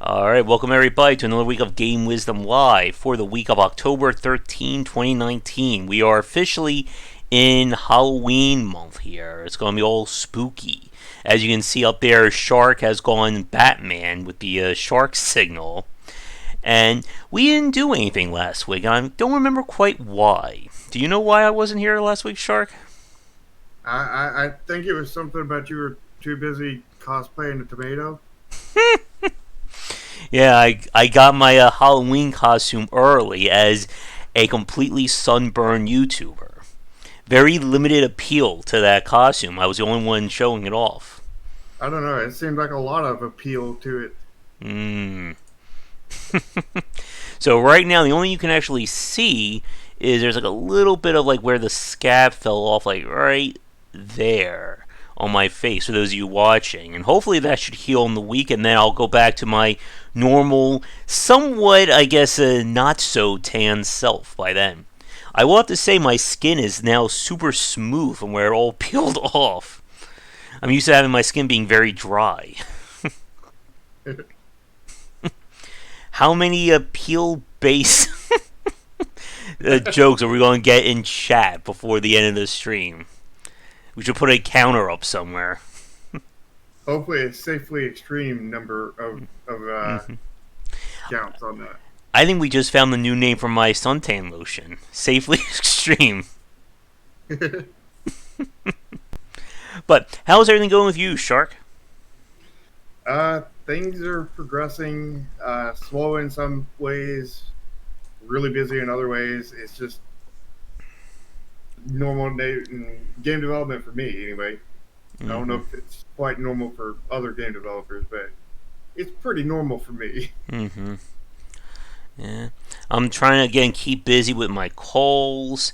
Alright, welcome everybody to another week of Game Wisdom Live for the week of October 13, 2019. We are officially in Halloween month here. It's going to be all spooky. As you can see up there, Shark has gone Batman with the shark signal. And we didn't do anything last week, and I don't remember quite why. Do you know why I wasn't here last week, Shark? I think it was something about you were too busy cosplaying a tomato. Yeah, I got my Halloween costume early as a completely sunburned YouTuber. Very limited appeal to that costume. I was the only one showing it off. I don't know. It seemed like a lot of appeal to it. Mm. So right now, the only you can actually see is there's like a little bit of like where the scab fell off, like right there on my face for those of you watching. And hopefully that should heal in the week, and then I'll go back to my normal, somewhat, I guess, not so tan self by then. I will have to say my skin is now super smooth from where it all peeled off. I'm used to having my skin being very dry. How many peel base jokes are we going to get in chat before the end of the stream? We should put a counter up somewhere. Hopefully, a safely extreme number of Mm-hmm. counts on that. I think we just found the new name for my suntan lotion. Safely Extreme. But how's everything going with you, Shark? Things are progressing slow in some ways, really busy in other ways. It's just normal game development for me, anyway. I don't know if it's quite normal for other game developers, but it's pretty normal for me. Mm-hmm. Yeah. I'm trying to again keep busy with my calls.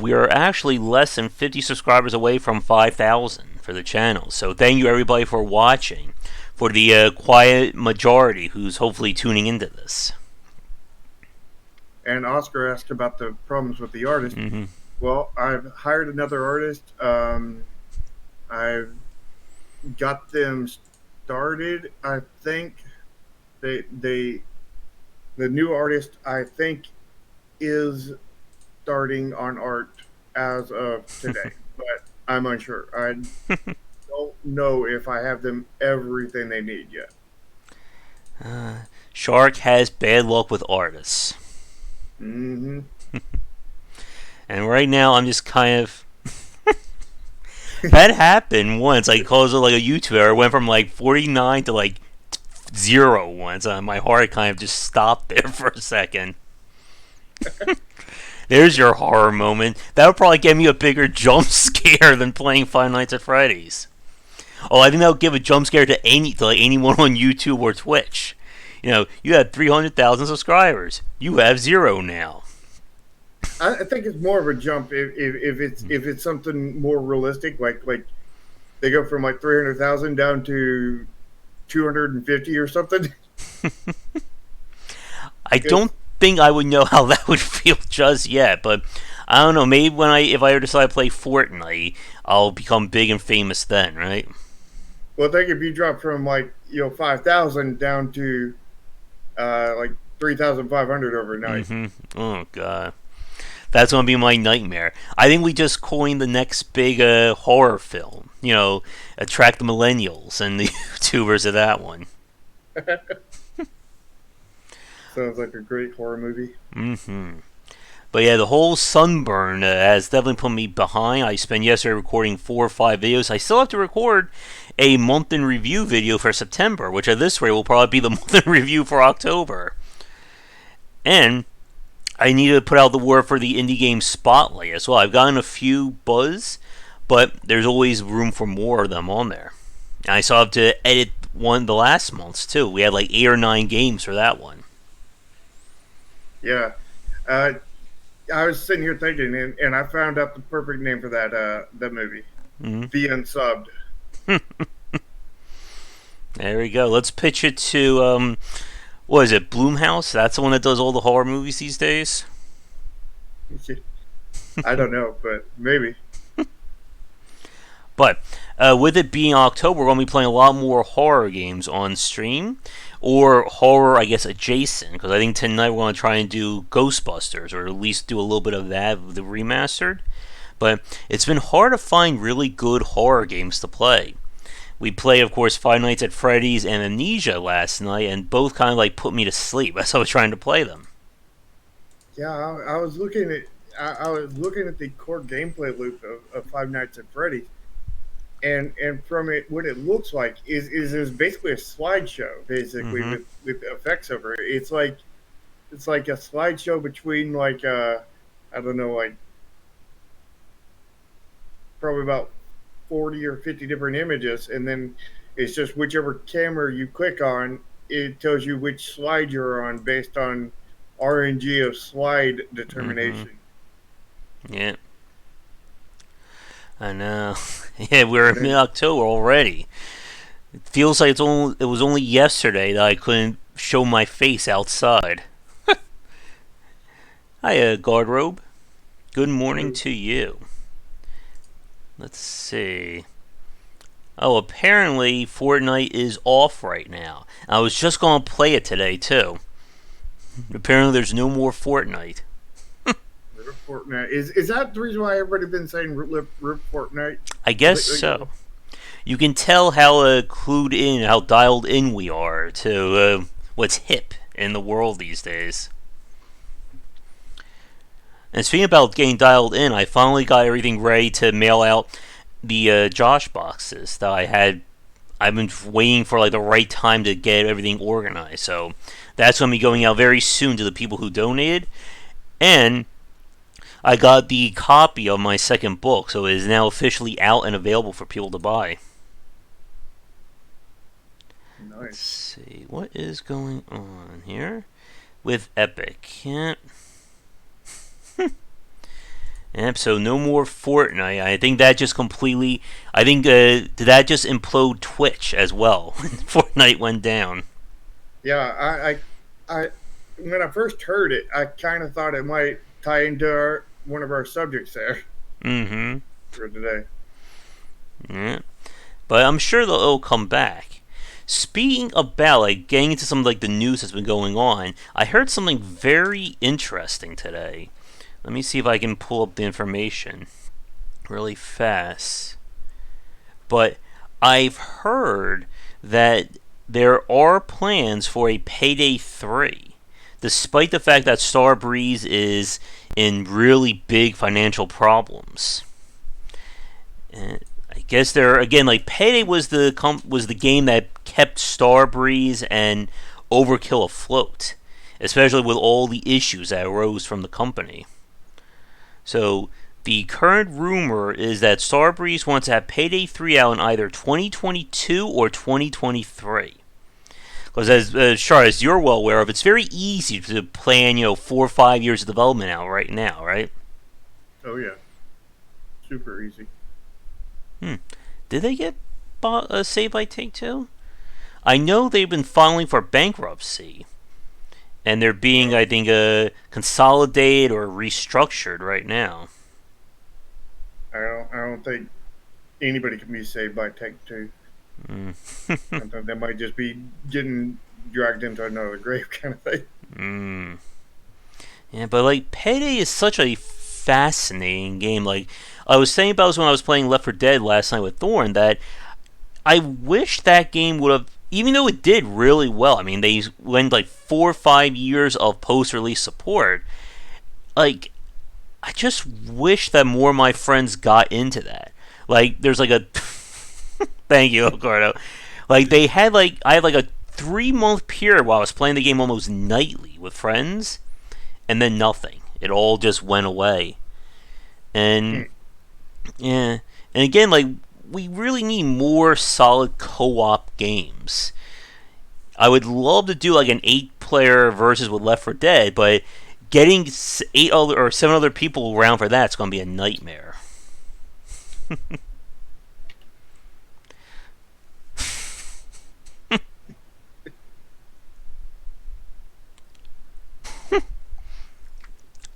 We are actually less than 50 subscribers away from 5,000 for the channel. So thank you everybody for watching. For the quiet majority who's hopefully tuning into this. And Oscar asked about the problems with the artist. Mm-hmm. Well, I've hired another artist. I've got them started. I think the new artist I think is starting on art as of today, but I'm unsure. I don't know if I have them everything they need yet. Shark has bad luck with artists. Mm-hmm. And right now I'm just kind of that happened once. I called it like a YouTuber. It went from like 49 to like 0 once. My heart kind of just stopped there for a second. There's your horror moment. That would probably give me a bigger jump scare than playing Five Nights at Freddy's. Oh, I think that would give a jump scare to anyone on YouTube or Twitch. You know, you had 300,000 subscribers. You have 0 now. I think it's more of a jump if it's something more realistic, like they go from like 300,000 down to 250 or something. I don't think I would know how that would feel just yet, but I don't know. Maybe if I ever decide to play Fortnite, I'll become big and famous then, right? Well, I think if you drop from 5,000 down to like 3,500 overnight. Mm-hmm. Oh god, that's gonna be my nightmare. I think we just coined the next big horror film. You know, attract the millennials and the YouTubers of that one. Sounds like a great horror movie. Mm-hmm. But yeah, the whole sunburn has definitely put me behind. I spent yesterday recording 4 or 5 videos. I still have to record a month in review video for September, which at this rate will probably be the month in review for October. And I need to put out the word for the indie game spotlight as well. I've gotten a few buzz, but there's always room for more of them on there. And I still have to edit one the last month's too. We had like 8 or 9 games for that one. Yeah. I was sitting here thinking, and I found out the perfect name for that movie. Mm-hmm. The Unsubbed. There we go. Let's pitch it to what is it, Bloomhouse? That's the one that does all the horror movies these days. I don't know, but maybe. But with it being October, we're going to be playing a lot more horror games on stream, or horror, I guess, adjacent. Because I think tonight we're going to try and do Ghostbusters, or at least do a little bit of that, the remastered. But it's been hard to find really good horror games to play. We played, of course, Five Nights at Freddy's and Amnesia last night, and both kind of like put me to sleep as I was trying to play them. Yeah, I was looking at I was looking at the core gameplay loop of Five Nights at Freddy's, and from it, what it looks like is basically a slideshow, basically Mm-hmm. with effects over it. It's like a slideshow between like I don't know, like probably about 40 or 50 different images, and then it's just whichever camera you click on, it tells you which slide you're on based on RNG of slide Mm-hmm. determination. Yeah, I know. Yeah, we're And in mid then October already. It feels like it was only yesterday that I couldn't show my face outside. Hiya, Guardrobe. Good morning uh, to you. Let's see. Oh, apparently Fortnite is off right now. I was just going to play it today, too. Apparently there's no more Fortnite. Fortnite is that the reason why everybody's been saying rip Fortnite? I guess so. You can tell how clued in, how dialed in we are to what's hip in the world these days. And speaking about getting dialed in, I finally got everything ready to mail out the Josh boxes that I had. I've been waiting for like the right time to get everything organized. So that's going to be going out very soon to the people who donated. And I got the copy of my second book, so it is now officially out and available for people to buy. Let's Nice. see what is going on here with Epic. Yep, so no more Fortnite. I think that just completely. I think did that just implode Twitch as well? Fortnite went down. Yeah, I when I first heard it, I kind of thought it might tie into one of our subjects there Mm-hmm. for today. Yeah, but I'm sure it'll come back. Speaking about like getting into some of like the news that's been going on, I heard something very interesting today. Let me see if I can pull up the information really fast. But I've heard that there are plans for a Payday 3, despite the fact that Starbreeze is in really big financial problems. And I guess there again, like Payday was the game that kept Starbreeze and Overkill afloat, especially with all the issues that arose from the company. So the current rumor is that Starbreeze wants to have Payday 3 out in either 2022 or 2023. Because as Char, as you're well aware of, it's very easy to plan, 4 or 5 years of development out right now, right? Oh yeah, super easy. Hmm. Did they get saved by Take Two? I know they've been filing for bankruptcy, and they're being, Uh, I think, consolidated or restructured right now. I don't think anybody can be saved by Take Two. Mm. I think they might just be getting dragged into another grave kind of thing. Mm. Yeah, but like Payday is such a fascinating game. Like I was saying about this when I was playing Left 4 Dead last night with Thorn, that I wish that game would have, even though it did really well. I mean, they went like 4 or 5 years of post-release support. Like, I just wish that more of my friends got into that. Like, there's like a thank you, Ricardo. Like I had like a 3 month period while I was playing the game almost nightly with friends, and then nothing. It all just went away. And Hmm. yeah, and again, like we really need more solid co-op games. I would love to do like an 8 player versus with Left 4 Dead, but getting 8 other or 7 other people around for that's going to be a nightmare.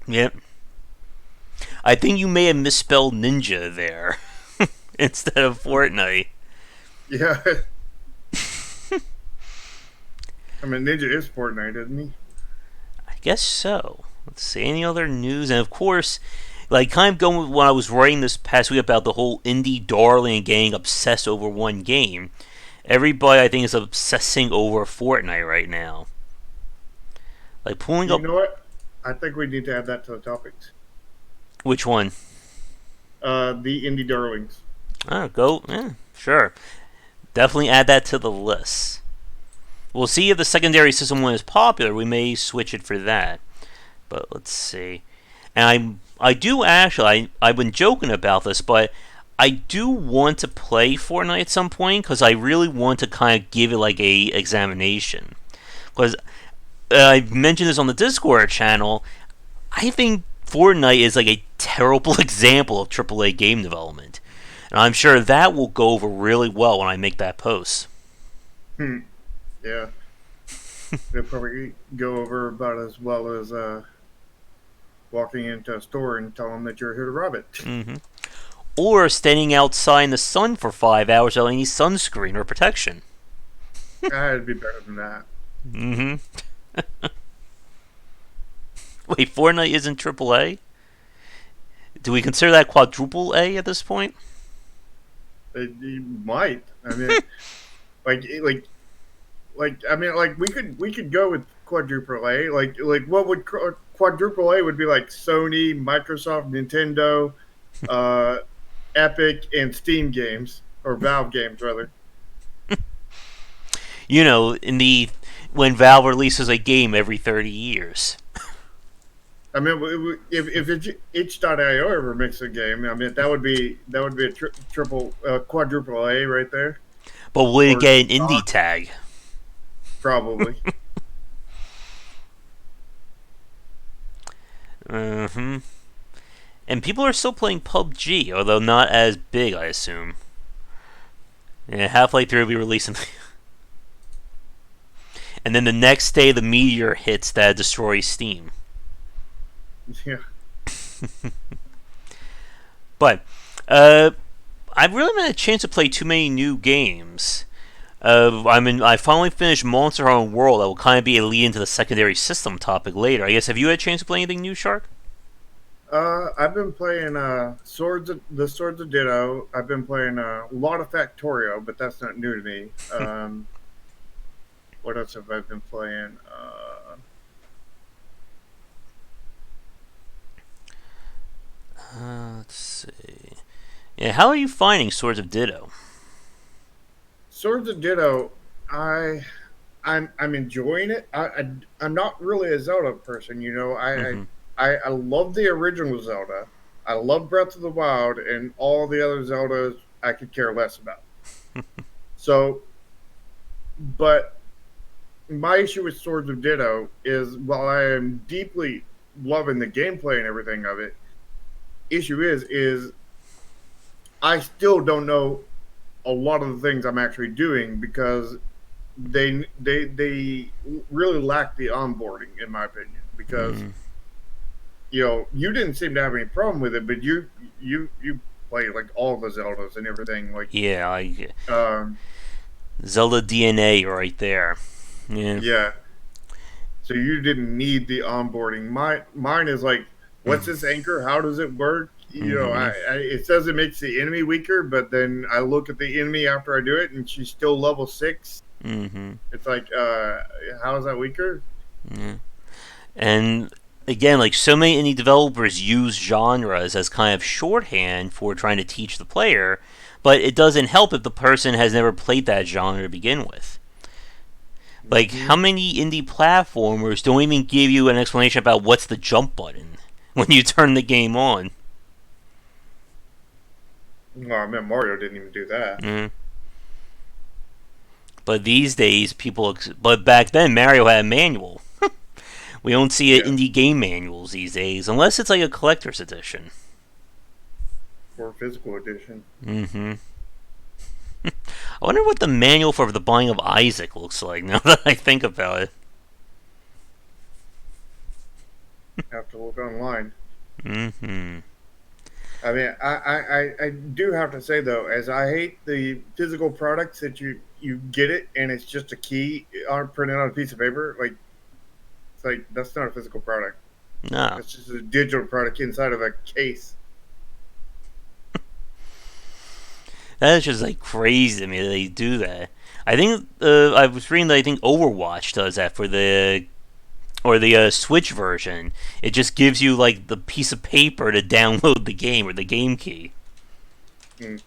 Yep. I think you may have misspelled ninja there. instead of Fortnite. Yeah. I mean, Ninja is Fortnite, isn't he? I guess so. Let's see, any other news? And of course, like kind of going with what I was writing this past week about the whole indie darling getting obsessed over one game. Everybody, I think, is obsessing over Fortnite right now. Like pulling You up know what? I think we need to add that to the topics. which one? The Indie Darlings. Oh, go, sure. Definitely add that to the list. We'll see if the secondary system one is popular. We may switch it for that. But let's see. And I do actually. I've been joking about this, but I do want to play Fortnite at some point because I really want to kind of give it like a examination. Because I've mentioned this on the Discord channel. I think Fortnite is like a terrible example of AAA game development, and I'm sure that will go over really well when I make that post. Hmm. Yeah. They'll probably go over about as well as walking into a store and telling them that you're here to rob it. hmm Or standing outside in the sun for 5 hours without any sunscreen or protection. It'd be better than that. hmm Wait, Fortnite isn't AAA? Do we consider that quadruple A at this point? You might. I mean, like, like, I mean, like we could go with quadruple A. Like what would quadruple A would be like Sony, Microsoft, Nintendo, uh, Epic, and Steam games or Valve games rather. You know, in the when Valve releases a game every 30 years. I mean, if itch.io ever makes a game, I mean that would be a triple quadruple A right there, But will it or get an indie tag? probably. hmm And people are still playing PUBG, although not as big, I assume. Yeah, Half-Life 3 will be releasing. And then the next day, the meteor hits that destroys Steam. Yeah. But, I've really not had a chance to play too many new games. I finally finished Monster Hunter World. That will kind of be a lead into the secondary system topic later. I guess, have you had a chance to play anything new, Shark? I've been playing the Swords of Ditto. I've been playing a lot of Factorio, but that's not new to me. What else have I been playing? Let's see. Yeah, how are you finding Swords of Ditto? Swords of Ditto. I'm enjoying it. I'm not really a Zelda person, you know. hmm I love the original Zelda. I love Breath of the Wild, and all the other Zeldas I could care less about. So, but my issue with Swords of Ditto is while I am deeply loving the gameplay and everything of it, issue is I still don't know a lot of the things I'm actually doing because they really lack the onboarding in my opinion because mm you didn't seem to have any problem with it, but you play like all the Zeldas and everything like Yeah, um Zelda DNA right there. Yeah. yeah, so you didn't need the onboarding. Mine is like, what's this anchor? How does it work? Mm-hmm. It says it makes the enemy weaker, but then I look at the enemy after I do it, and she's still level 6. Mm-hmm. It's like, how is that weaker? Yeah. And again, like so many indie developers use genres as kind of shorthand for trying to teach the player, but it doesn't help if the person has never played that genre to begin with. Like, Hmm. how many indie platformers don't even give you an explanation about what's the jump button when you turn the game on? Oh, I mean, Mario didn't even do that. Mm. But these days, But back then, Mario had a manual. We don't see Yeah, indie game manuals these days, unless it's like a collector's edition. for physical edition. Mm-hmm. I wonder what the manual for the Binding of Isaac looks like now that I think about it. Have to look online. Mm-hmm. I mean, I do have to say though, as I hate the physical products that you get it and it's just a key on printed on a piece of paper. Like it's like that's not a physical product. No. That's just a digital product inside of a case. That is just like crazy to me that they do that. I think I was reading that I think Overwatch does that for the Switch version. It just gives you like the piece of paper to download the game or the game key. Mm.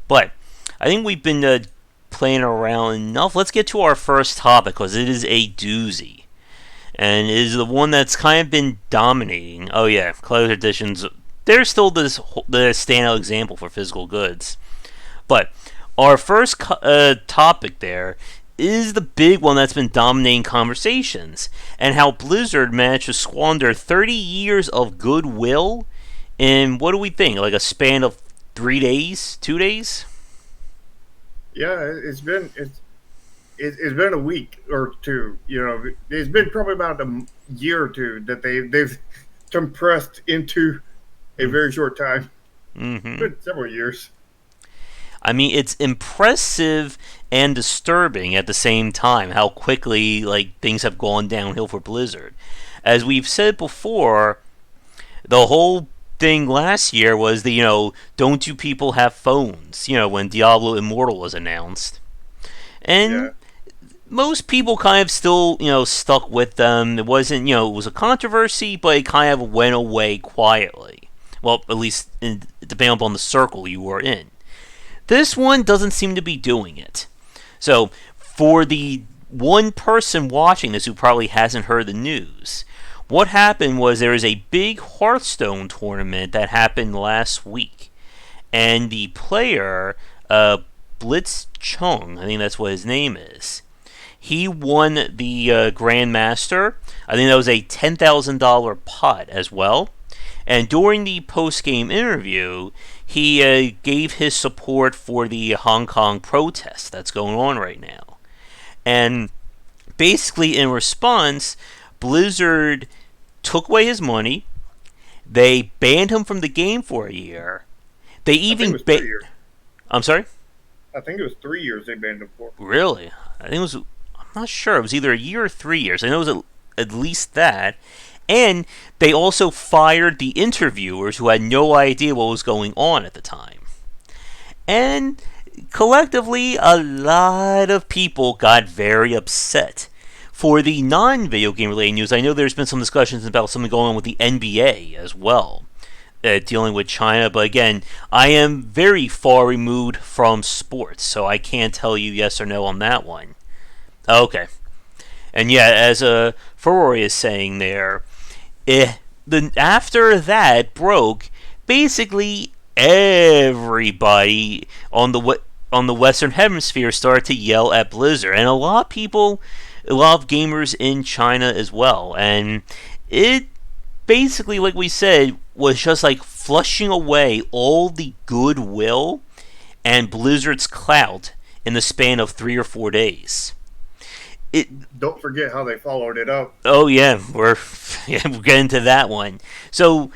But I think we've been playing around enough. Let's get to our first topic because it is a doozy, and it is the one that's kind of been dominating. Oh yeah, collector's editions. They're still the standout example for physical goods. But our first topic there is the big one that's been dominating conversations, and how Blizzard managed to squander 30 years of goodwill in, what do we think, like a span of 3 days, 2 days? Yeah, it's been a week or two. You know, it's been probably about a year or two that they've compressed into a very short time. It's Mm-hmm. been several years. I mean, it's impressive and disturbing at the same time how quickly like things have gone downhill for Blizzard. As we've said before, the whole thing last year was the don't you people have phones? When Diablo Immortal was announced, Yeah, and most people kind of still stuck with them. It wasn't it was a controversy, but it kind of went away quietly. Well, at least depending upon the circle you were in. This one doesn't seem to be doing it. So, for the one person watching this who probably hasn't heard the news, what happened was there was a big Hearthstone tournament that happened last week. And the player, Blitz Chung, I think that's what his name is, he won the Grandmaster. I think that was a $10,000 pot as well. And during the post game interview, he gave his support for the Hong Kong protest that's going on right now. And basically, in response, Blizzard took away his money. They banned him from the game for a year. They I think it even was 3 years. I'm sorry. I think it was 3 years they banned him for. Really? I think it was. I'm not sure. It was either a year or 3 years. I know it was at least that. And they also fired the interviewers who had no idea what was going on at the time. And collectively, a lot of people got very upset. For the non video game related news, I know there's been some discussions about something going on with the NBA as well, dealing with China. But again, I am very far removed from sports, so I can't tell you yes or no on that one. Okay. And yeah, as Ferrari is saying there, after that broke, basically everybody on the Western Hemisphere started to yell at Blizzard, and a lot of people, a lot of gamers in China as well, and it basically, like we said, was just like flushing away all the goodwill and Blizzard's clout in the span of 3 or 4 days. It Don't forget how they followed it up. Oh yeah, we're getting to that one. So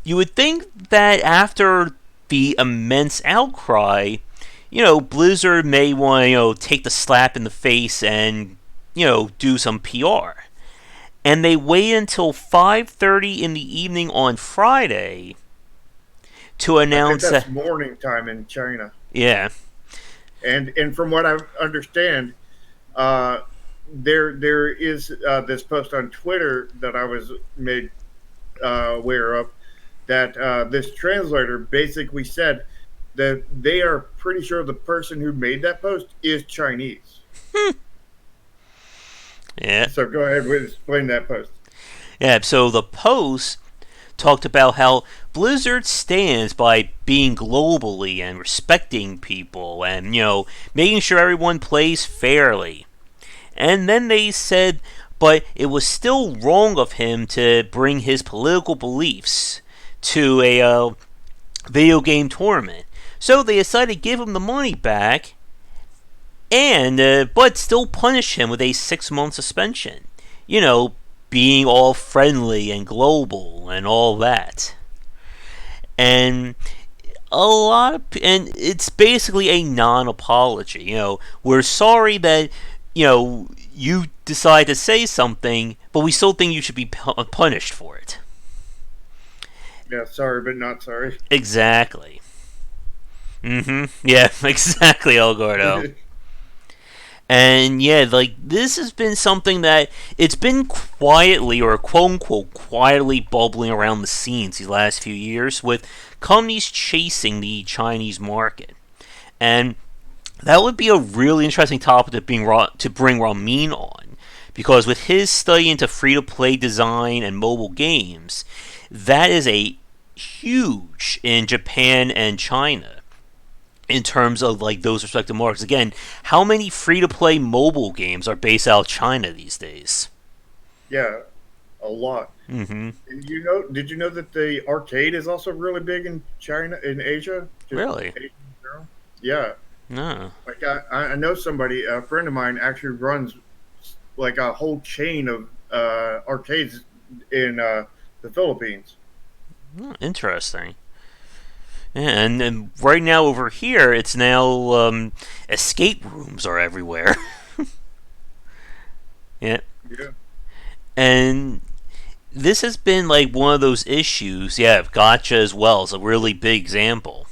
you would think that after the immense outcry, Blizzard may want to take the slap in the face and do some PR. And they wait until 5:30 in the evening on Friday to I think announce that's that. morning time in China. Yeah, And from what I understand, uh, there is this post on Twitter that I was made aware of that this translator basically said that they are pretty sure the person who made that post is Chinese. yeah, So go ahead and explain that post. yeah. So the post talked about how Blizzard stands by being globally and respecting people and, making sure everyone plays fairly. And then they said, but it was still wrong of him to bring his political beliefs to a video game tournament. So they decided to give him the money back, and but still punish him with a 6-month suspension. You know, being all friendly and global and all that. And and it's basically a non-apology. We're sorry that you decide to say something, but we still think you should be punished for it. Yeah, sorry, but not sorry. Exactly. Yeah, exactly, El Gordo. And yeah, like this has been something that it's been quietly or quote unquote quietly bubbling around the scenes these last few years with companies chasing the Chinese market. And that would be a really interesting topic to bring Ramin on, because with his study into free to play design and mobile games, that is a huge in Japan and China in terms of like those respective markets. Again, how many free to play mobile games are based out of China these days? Yeah, a lot. Mm-hmm. And did you know that the arcade is also really big in China, in Asia? Just Really? Asia in general? Yeah. No. Like I know somebody, a friend of mine, actually runs like a whole chain of arcades in the Philippines. Oh, interesting. Yeah, and right now over here, it's now escape rooms are everywhere. Yeah, Yeah. and this has been like one of those issues. Yeah, gotcha as well is a really big example.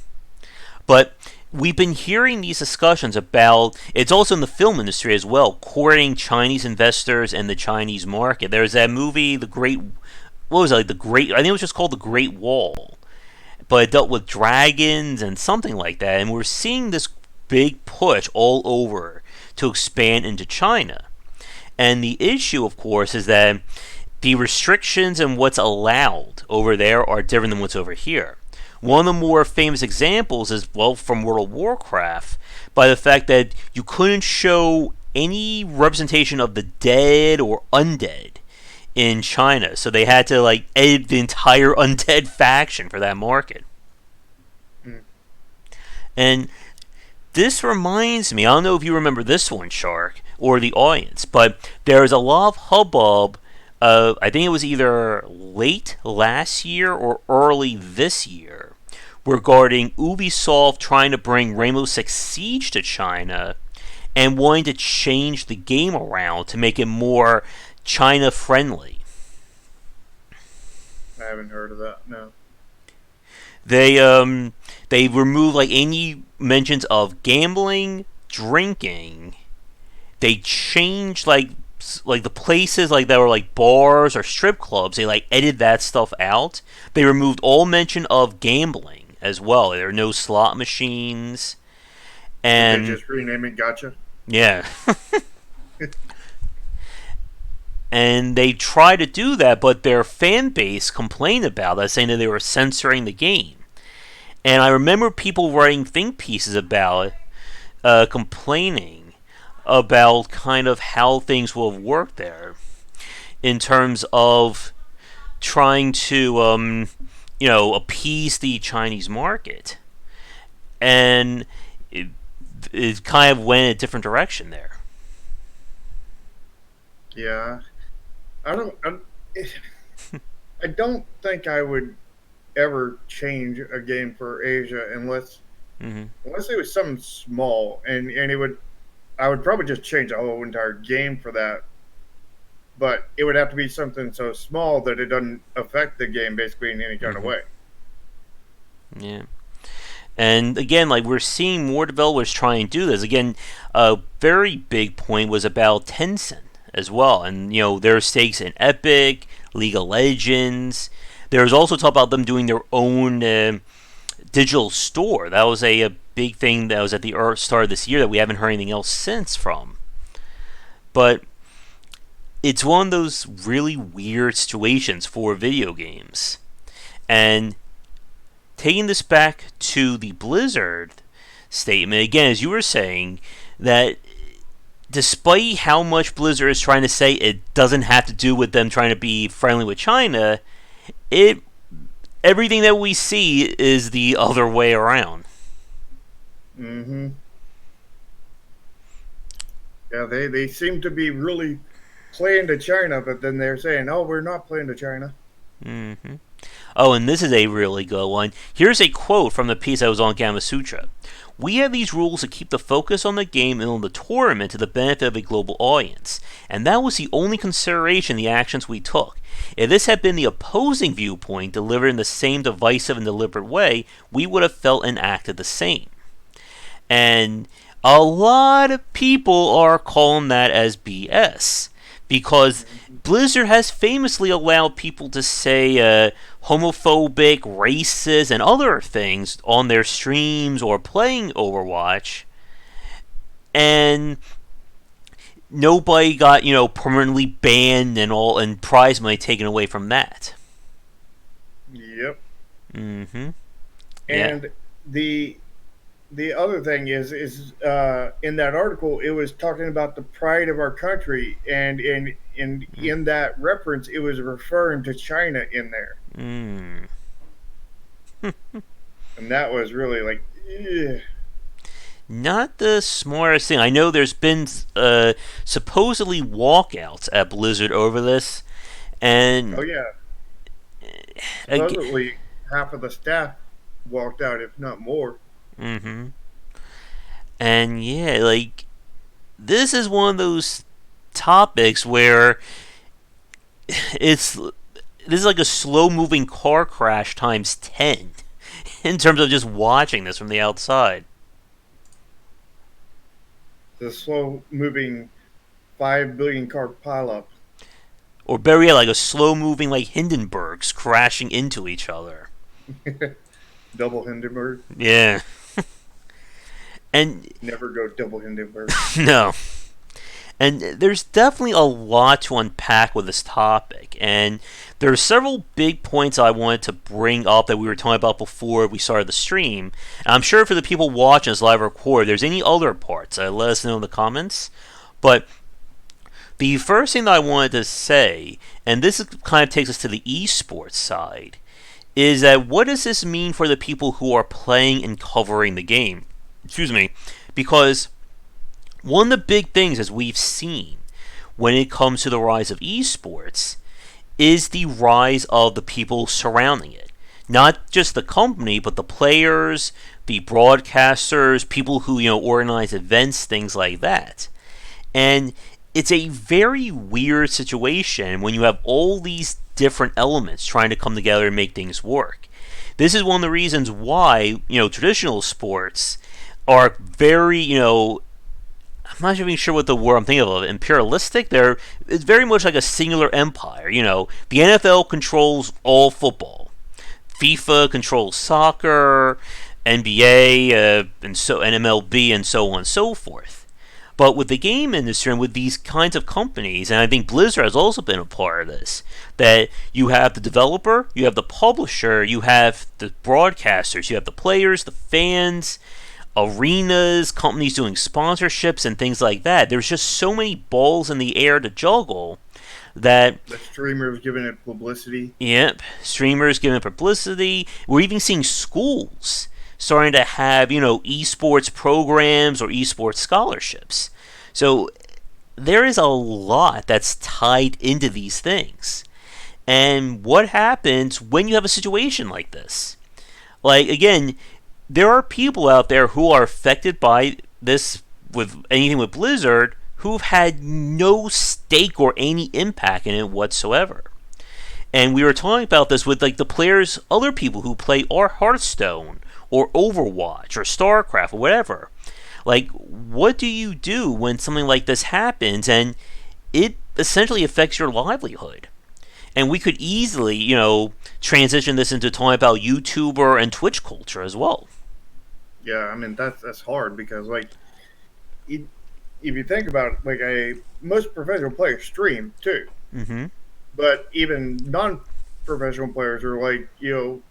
But we've been hearing these discussions about it's also in the film industry as well, courting Chinese investors and the Chinese market. There's that movie, The Great. What was it, like the Great? I think it was just called The Great Wall, but it dealt with dragons and something like that. And we're seeing this big push all over to expand into China. And the issue, of course, is that the restrictions and what's allowed over there are different than what's over here. One of the more famous examples is, well, from World of Warcraft, by the fact that you couldn't show any representation of the dead or undead in China. So they had to, like, edit the entire undead faction for that market. Mm. And this reminds me, I don't know if you remember this one, Shark, or the audience, but there is a lot of hubbub. I think it was either late last year or early this year regarding Ubisoft trying to bring Rainbow Six Siege to China and wanting to change the game around to make it more China friendly. I haven't heard of that. No. They removed like any mentions of gambling, drinking. They changed like the places like that were like bars or strip clubs. They like edited that stuff out. They removed all mention of gambling as well. There are no slot machines, Did they and just rename it Gotcha? yeah, and they tried to do that, but their fan base complained about that, saying that they were censoring the game. And I remember people writing think pieces about it, complaining about kind of how things will have worked there in terms of trying to, appease the Chinese market. And it kind of went a different direction there. Yeah. I don't. I don't think I would ever change a game for Asia Mm-hmm. unless it was something small, and it would. I would probably just change the whole entire game for that. But it would have to be something so small that it doesn't affect the game basically in any kind of Mm-hmm. way. Yeah. And again, like we're seeing more developers try and do this. Again, a very big point was about Tencent as well, and their stakes in Epic, League of Legends. There was also talk about them doing their own digital store. That was a big thing that was at the start of this year that we haven't heard anything else since from. But it's one of those really weird situations for video games. And taking this back to the Blizzard statement, again, as you were saying, that despite how much Blizzard is trying to say it doesn't have to do with them trying to be friendly with China, it everything that we see is the other way around. Mm-hmm. Yeah, they seem to be really playing to China, but then they're saying, "Oh, we're not playing to China." Mm-hmm. Oh, and this is a really good one. Here's a quote from the piece I was on Gamma Sutra. We have these rules to keep the focus on the game and on the tournament to the benefit of a global audience. And that was the only consideration in the actions we took. If this had been the opposing viewpoint delivered in the same divisive and deliberate way, we would have felt and acted the same. And a lot of people are calling that as BS because Blizzard has famously allowed people to say homophobic, racist, and other things on their streams or playing Overwatch, and nobody got permanently banned and all, and prize money taken away from that. Yep. Mm-hmm. Yeah. And the the other thing is in that article it was talking about the pride of our country, and in that reference it was referring to China in there, Mm. and that was really like, ugh. Not the smartest thing. I know there's been supposedly walkouts at Blizzard over this, Oh and yeah, ag- supposedly half of the staff walked out, if not more. mm-hmm. And yeah, like this is one of those topics where it's this is like a slow moving car crash times 10 in terms of just watching this from the outside. The slow moving 5 billion car pileup. Or better yet, like a slow moving like Hindenburgs crashing into each other. Double Hindenburg. Yeah. And Never go double Hindenburg. no. And there's definitely a lot to unpack with this topic. And there are several big points I wanted to bring up that we were talking about before we started the stream. And I'm sure for the people watching this live record, if there's any other parts, let us know in the comments. But the first thing that I wanted to say, and this kind of takes us to the esports side, is that what does this mean for the people who are playing and covering the game? Excuse me. Because one of the big things, as we've seen when it comes to the rise of esports, is the rise of the people surrounding it. Not just the company, but the players, the broadcasters, people who organize events, things like that. And it's a very weird situation when you have all these different elements trying to come together and make things work. This is one of the reasons why traditional sports are very I'm not even sure what the word I'm thinking of. Imperialistic. It's very much like a singular empire. The NFL controls all football. FIFA controls soccer, NBA, and MLB, and so on and so forth. But with the game industry and with these kinds of companies, and I think Blizzard has also been a part of this, that you have the developer, you have the publisher, you have the broadcasters, you have the players, the fans, arenas, companies doing sponsorships, and things like that. There's just so many balls in the air to juggle that. The streamers giving it publicity. Yep, streamers giving it publicity. We're even seeing schools starting to have, esports programs or esports scholarships. So there is a lot that's tied into these things. And what happens when you have a situation like this? Like, again, there are people out there who are affected by this with anything with Blizzard who've had no stake or any impact in it whatsoever. And we were talking about this with like the players, other people who play or Hearthstone or Overwatch or StarCraft or whatever. Like, what do you do when something like this happens and it essentially affects your livelihood? And we could easily, transition this into talking about YouTuber and Twitch culture as well. Yeah, I mean that's hard because like, if you think about it, like most professional players stream too, Mm-hmm. but even non-professional players are like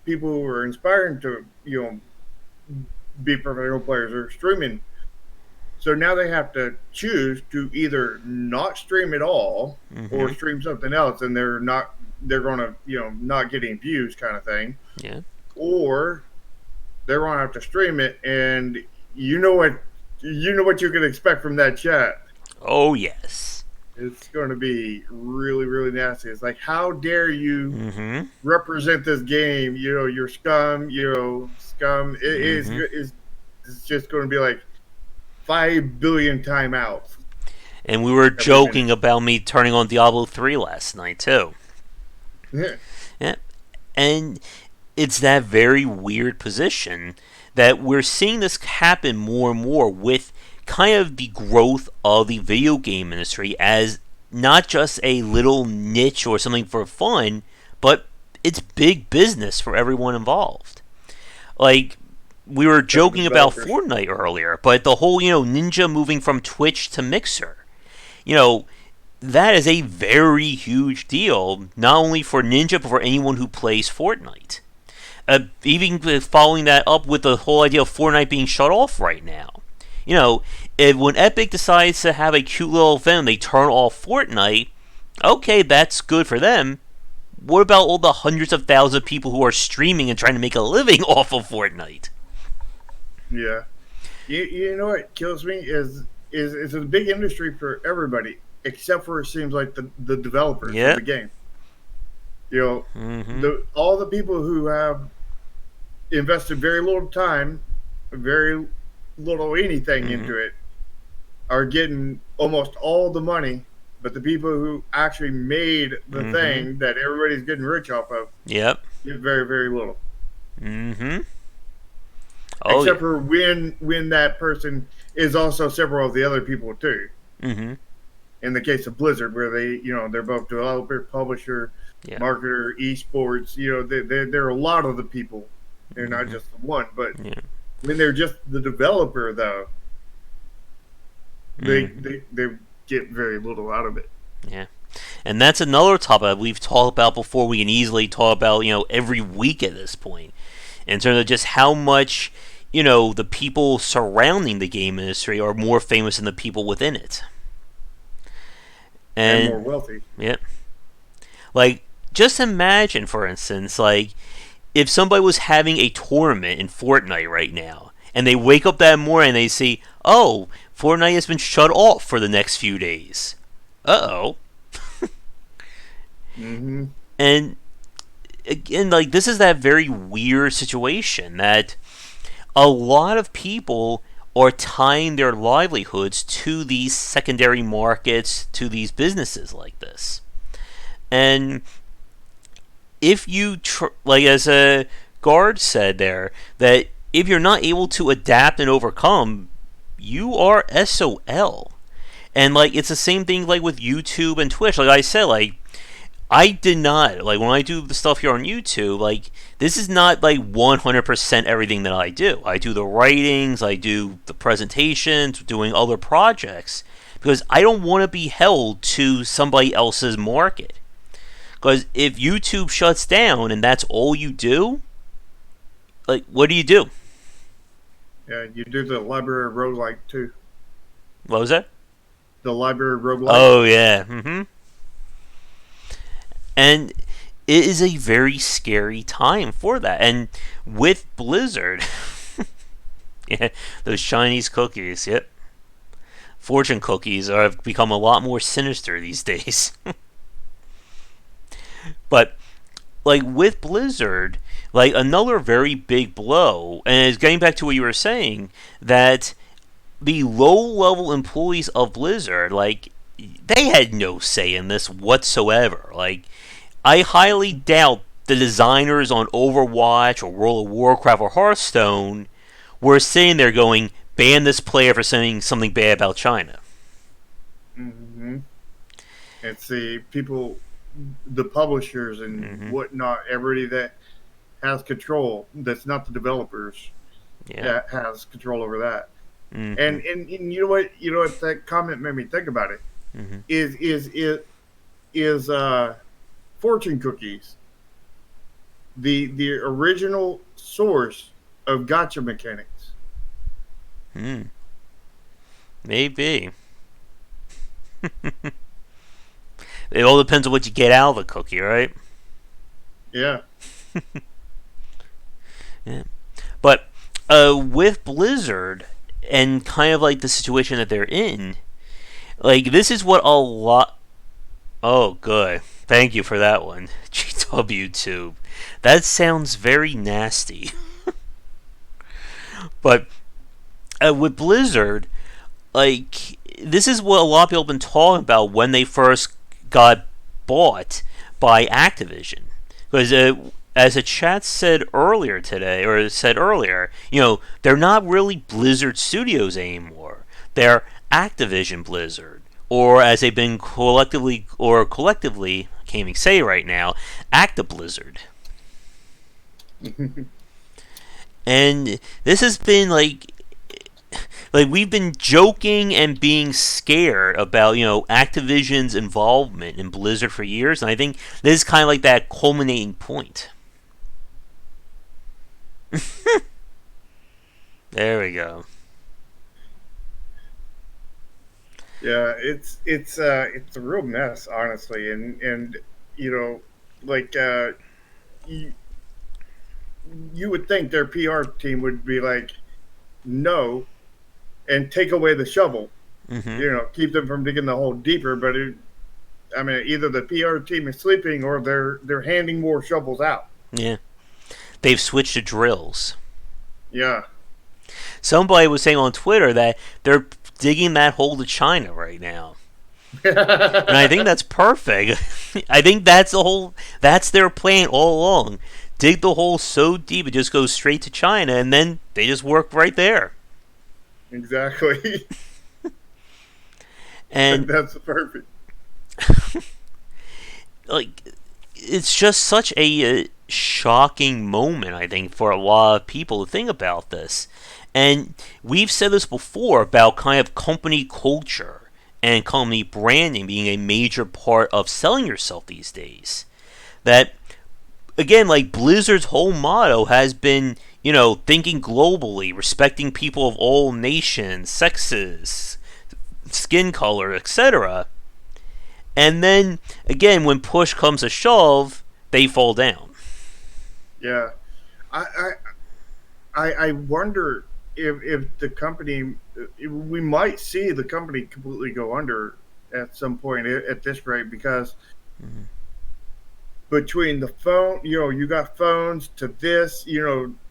people who are inspiring to be professional players are streaming. So now they have to choose to either not stream at all or Mm-hmm. stream something else, and they're gonna not getting views kind of thing, Yeah. or they're gonna have to stream it, and you know what you can expect from that chat. Oh yes. It's going to be really, really nasty. It's like, how dare you Mm-hmm. represent this game? You know, you're scum. You know, scum. Mm-hmm. It's just going to be like 5 billion timeouts And we were every minute. joking about me turning on Diablo 3 last night too. Yeah, Yeah. And it's that very weird position that we're seeing this happen more and more with kind of the growth of the video game industry as not just a little niche or something for fun, but it's big business for everyone involved. Like, we were for the joking about developers. Fortnite earlier, but the whole, Ninja moving from Twitch to Mixer, you know, that is a very huge deal, not only for Ninja, but for anyone who plays Fortnite. Even following that up with the whole idea of Fortnite being shut off right now. You know, when Epic decides to have a cute little event and they turn off Fortnite, okay, that's good for them. What about all the hundreds of thousands of people who are streaming and trying to make a living off of Fortnite? Yeah. You know what kills me is it's a big industry for everybody except for it seems like the developers of Yeah. the game. You know, Mm-hmm. the all the people who have invested very little time, very little anything Mm-hmm. into it are getting almost all the money, but the people who actually made the Mm-hmm. thing that everybody's getting rich off of Yep. get very, very little. Mm-hmm. Oh Except yeah. for when that person is also several of the other people too. Mm-hmm. In the case of Blizzard, where they're both developer, publisher, Yeah. marketer, esports. They're a lot of the people. They're not Mm-hmm. just the one. But Yeah. when they're just the developer, though, they Mm-hmm. they, they get very little out of it. Yeah. And that's another topic we've talked about before. We can easily talk about, every week at this point, in terms of just how much, the people surrounding the game industry are more famous than the people within it. And more And, wealthy. yeah. Like, just imagine, for instance, like, if somebody was having a tournament in Fortnite right now, and they wake up that morning and they see, oh, Fortnite has been shut off for the next few days. Uh oh. Mm-hmm. And again, like, this is that very weird situation that a lot of people are tying their livelihoods to these secondary markets, to these businesses like this. And if you, like, as a guard said there, that if you're not able to adapt and overcome, you are SOL. And, like, it's the same thing, like, with YouTube and Twitch. Like I said, like, I did not, like, when I do the stuff here on YouTube, like, this is not like 100% everything that I do. I do the writings, I do the presentations, doing other projects, because I don't want to be held to somebody else's market. Because if YouTube shuts down and that's all you do, like, what do you do? Yeah, you do the library roguelike too. What was that? The library roguelike. Oh, yeah. Mm-hmm. And it is a very scary time for that. And with Blizzard, yeah, those Chinese cookies, yep. Fortune cookies have become a lot more sinister these days. But, like, with Blizzard, like, another very big blow, and it's getting back to what you were saying, that the low level employees of Blizzard, like, they had no say in this whatsoever. Like, I highly doubt the designers on Overwatch or World of Warcraft or Hearthstone were sitting there going, ban this player for saying something bad about China. Mm-hmm. It's the people, the publishers and Mm-hmm. whatnot, everybody that has control. That's not the developers Yeah. that has control over that. Mm-hmm. And you know what? You know what? That comment made me think about it. Mm-hmm. Is fortune cookies the original source of gotcha mechanics? Mm. Maybe. It all depends on what you get out of the cookie, right? Yeah. Yeah. But with Blizzard and kind of like the situation that they're in, Like, this is what a lot. Oh, good. Thank you for that one. GW Tube. That sounds very nasty. But with Blizzard, like, this is what a lot of people have been talking about when they first got bought by Activision. Because as a chat said earlier today, or said earlier, they're not really Blizzard Studios anymore. They're Activision Blizzard, or as they've been collectively, I can't even say right now, Acta Blizzard. And this has been like we've been joking and being scared about Activision's involvement in Blizzard for years, and I think this is kind of like that culminating point. There we go. Yeah, it's a real mess, honestly, and like you would think their PR team would be like, no, and take away the shovel, keep them from digging the hole deeper. But either the PR team is sleeping or they're handing more shovels out. Yeah, they've switched to drills. Yeah. Somebody was saying on Twitter that they're digging that hole to China right now. And I think that's perfect. I think that's their plan all along. Dig the hole so deep it just goes straight to China, and then they just work right there. Exactly. And that's perfect. Like, it's just such a shocking moment, I think, for a lot of people to think about this. And we've said this before about kind of company culture and company branding being a major part of selling yourself these days. That, again, like Blizzard's whole motto has been, thinking globally, respecting people of all nations, sexes, skin color, etc. And then, again, when push comes to shove, they fall down. Yeah. I wonder if the company, we might see the company completely go under at some point at this rate, because between the phone, you got phones to this,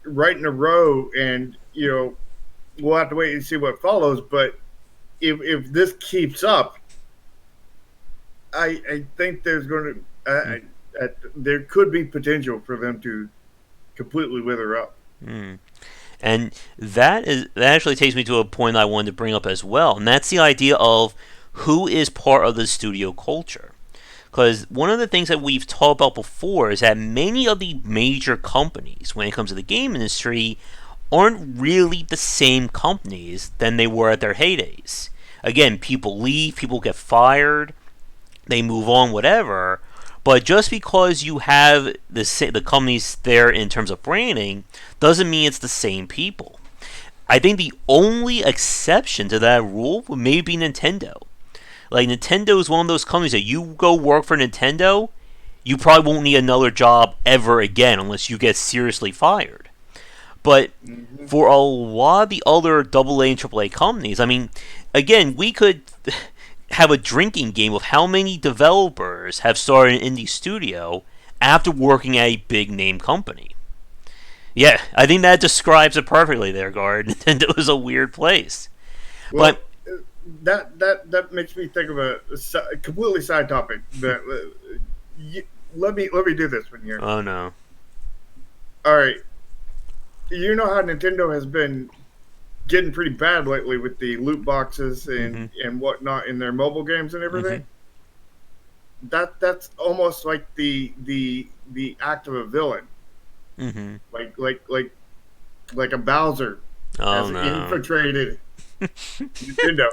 right in a row, and we'll have to wait and see what follows. But if this keeps up, I think there's going to there could be potential for them to completely wither up. And that actually takes me to a point I wanted to bring up as well, and that's the idea of who is part of the studio culture. Because one of the things that we've talked about before is that many of the major companies, when it comes to the game industry, aren't really the same companies than they were at their heydays. Again, people leave, people get fired, they move on, whatever. But just because you have the companies there in terms of branding doesn't mean it's the same people. I think the only exception to that rule would maybe be Nintendo. Like, Nintendo is one of those companies that you go work for Nintendo, you probably won't need another job ever again unless you get seriously fired. But for a lot of the other AA and AAA companies, again, we could have a drinking game of how many developers have started an indie studio after working at a big name company. Yeah, I think that describes it perfectly there, Guard. Nintendo is a weird place. Well, that makes me think of a completely side topic. Let me do this one here. Oh no! All right, you know how Nintendo has been getting pretty bad lately with the loot boxes and whatnot in their mobile games and everything. That's almost like the act of a villain. Like a Bowser has infiltrated Nintendo.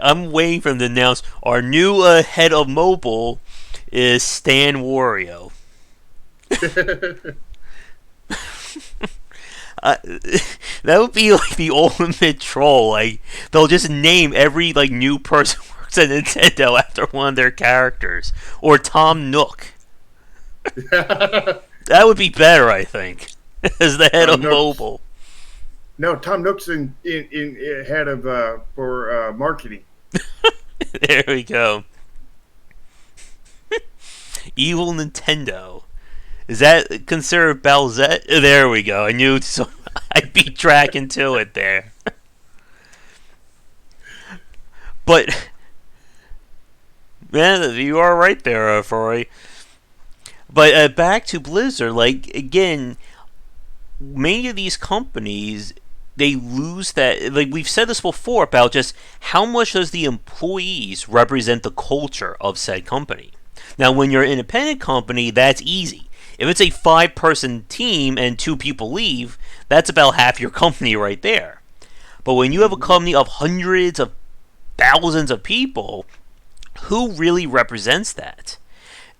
I'm waiting for them to announce our new head of mobile is Stan Wario. That would be like the ultimate troll. Like, they'll just name every new person who works at Nintendo after one of their characters, or Tom Nook. That would be better, I think, as the head of mobile. No, Tom Nook's in head of for marketing. There we go. Evil Nintendo. Is that considered Bowsette? There we go. I knew so. I beat tracking to it there. But man, you are right there, Froy. But back to Blizzard, like again, many of these companies they lose that. Like we've said this before about just how much does the employees represent the culture of said company. Now, when you're an independent company, that's easy. If it's a 5-person team and 2 people leave, that's about half your company right there. But when you have a company of hundreds of thousands of people, who really represents that?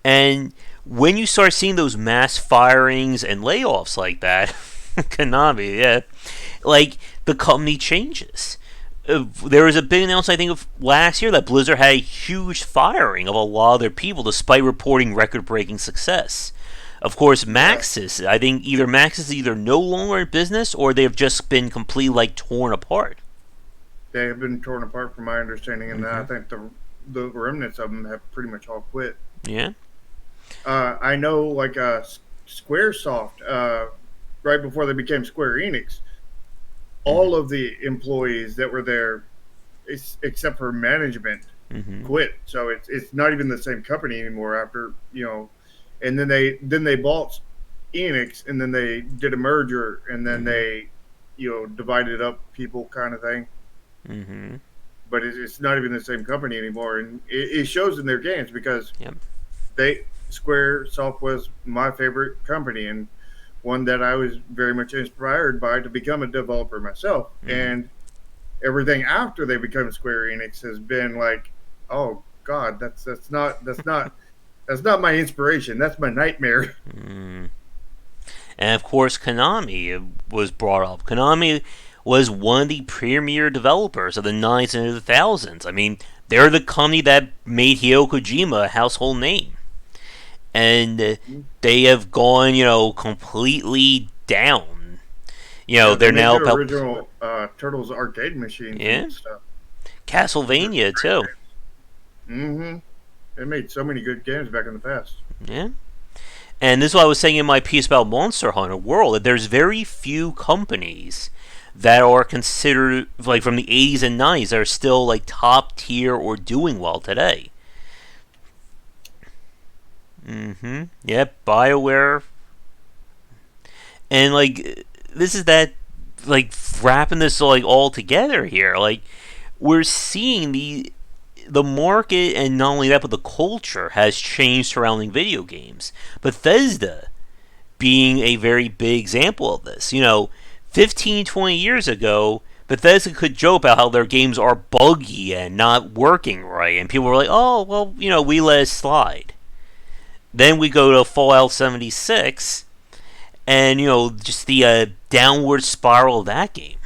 And when you start seeing those mass firings and layoffs like that, Konami, yeah, like the company changes. There was a big announcement, I think, of last year that Blizzard had a huge firing of a lot of their people despite reporting record-breaking success. Of course, Yeah, Maxis, I think either Maxis is either no longer in business or they've just been completely like torn apart. they have been torn apart from my understanding, and I Hmm. think the remnants of them have pretty much all quit. Yeah. I know, like SquareSoft, right before they became Square Enix, Hmm. all of the employees that were there, except for management, Hmm. quit. So it's not even the same company anymore. After and then they bought Enix, and then they did a merger, and then Hmm. they divided up people, kind of thing. Hmm. But it's not even the same company anymore, and it shows in their games because Yep. they SquareSoft was my favorite company and one that I was very much inspired by to become a developer myself. Hmm. And everything after they become Square Enix has been like, oh God, that's not my inspiration. That's my nightmare. Mm. And of course, Konami was brought up. Konami was one of the premier developers of the 90s and the thousands. I mean, they're the company that made Hideo Kojima a household name. And they have gone, completely down. Yeah, they They're made now the about, original Turtles arcade machines and yeah, stuff. Those are Castlevania great too. games. Mm-hmm. They made so many good games back in the past. Yeah. And this is what I was saying in my piece about Monster Hunter World, that there's very few companies that are considered, like from the 80s and 90s, that are still like top tier or doing well today. Mm-hmm. Yep, BioWare. And like, this is that, like, wrapping this like all together here. Like, we're seeing the market, and not only that, but the culture has changed surrounding video games. Bethesda being a very big example of this. 15, 20 years ago, Bethesda could joke about how their games are buggy and not working right, and people were like, oh, well, we let it slide. Then we go to Fallout 76, and, just the downward spiral of that game.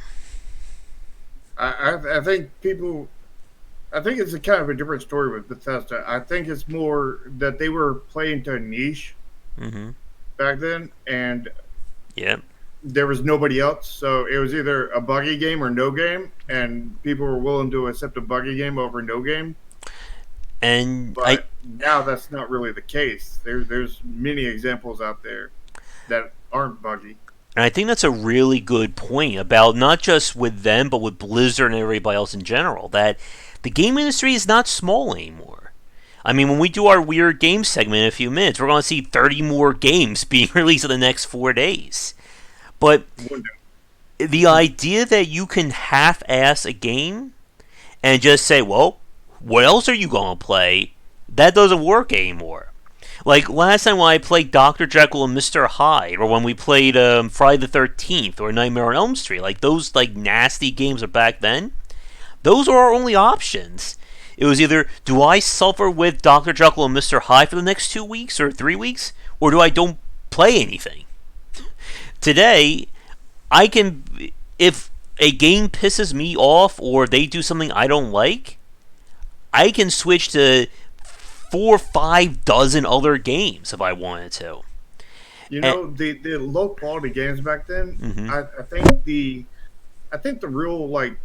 I think people. I think it's a kind of a different story with Bethesda. I think it's more that they were playing to a niche Mm-hmm. back then, and Yep. there was nobody else. So it was either a buggy game or no game, and people were willing to accept a buggy game over no game. And I But now that's not really the case. There's many examples out there that aren't buggy. and I think that's a really good point about not just with them, but with Blizzard and everybody else in general. That the game industry is not small anymore. I mean, when we do our weird game segment in a few minutes, we're going to see 30 more games being released in the next 4 days. But the idea that you can half-ass a game and just say, well, what else are you going to play? That doesn't work anymore. Like last time when I played Dr. Jekyll and Mr. Hyde, or when we played Friday the 13th or Nightmare on Elm Street, like those like nasty games of back then, those are our only options. It was either do I suffer with Dr. Jekyll and Mr. Hyde for the next 2 weeks or 3 weeks, or do I don't play anything. Today, I can, if a game pisses me off or they do something I don't like, I can switch to 4 or 5 dozen other games if I wanted to. You And, know, the low quality games back then. mm-hmm, I think I think the real like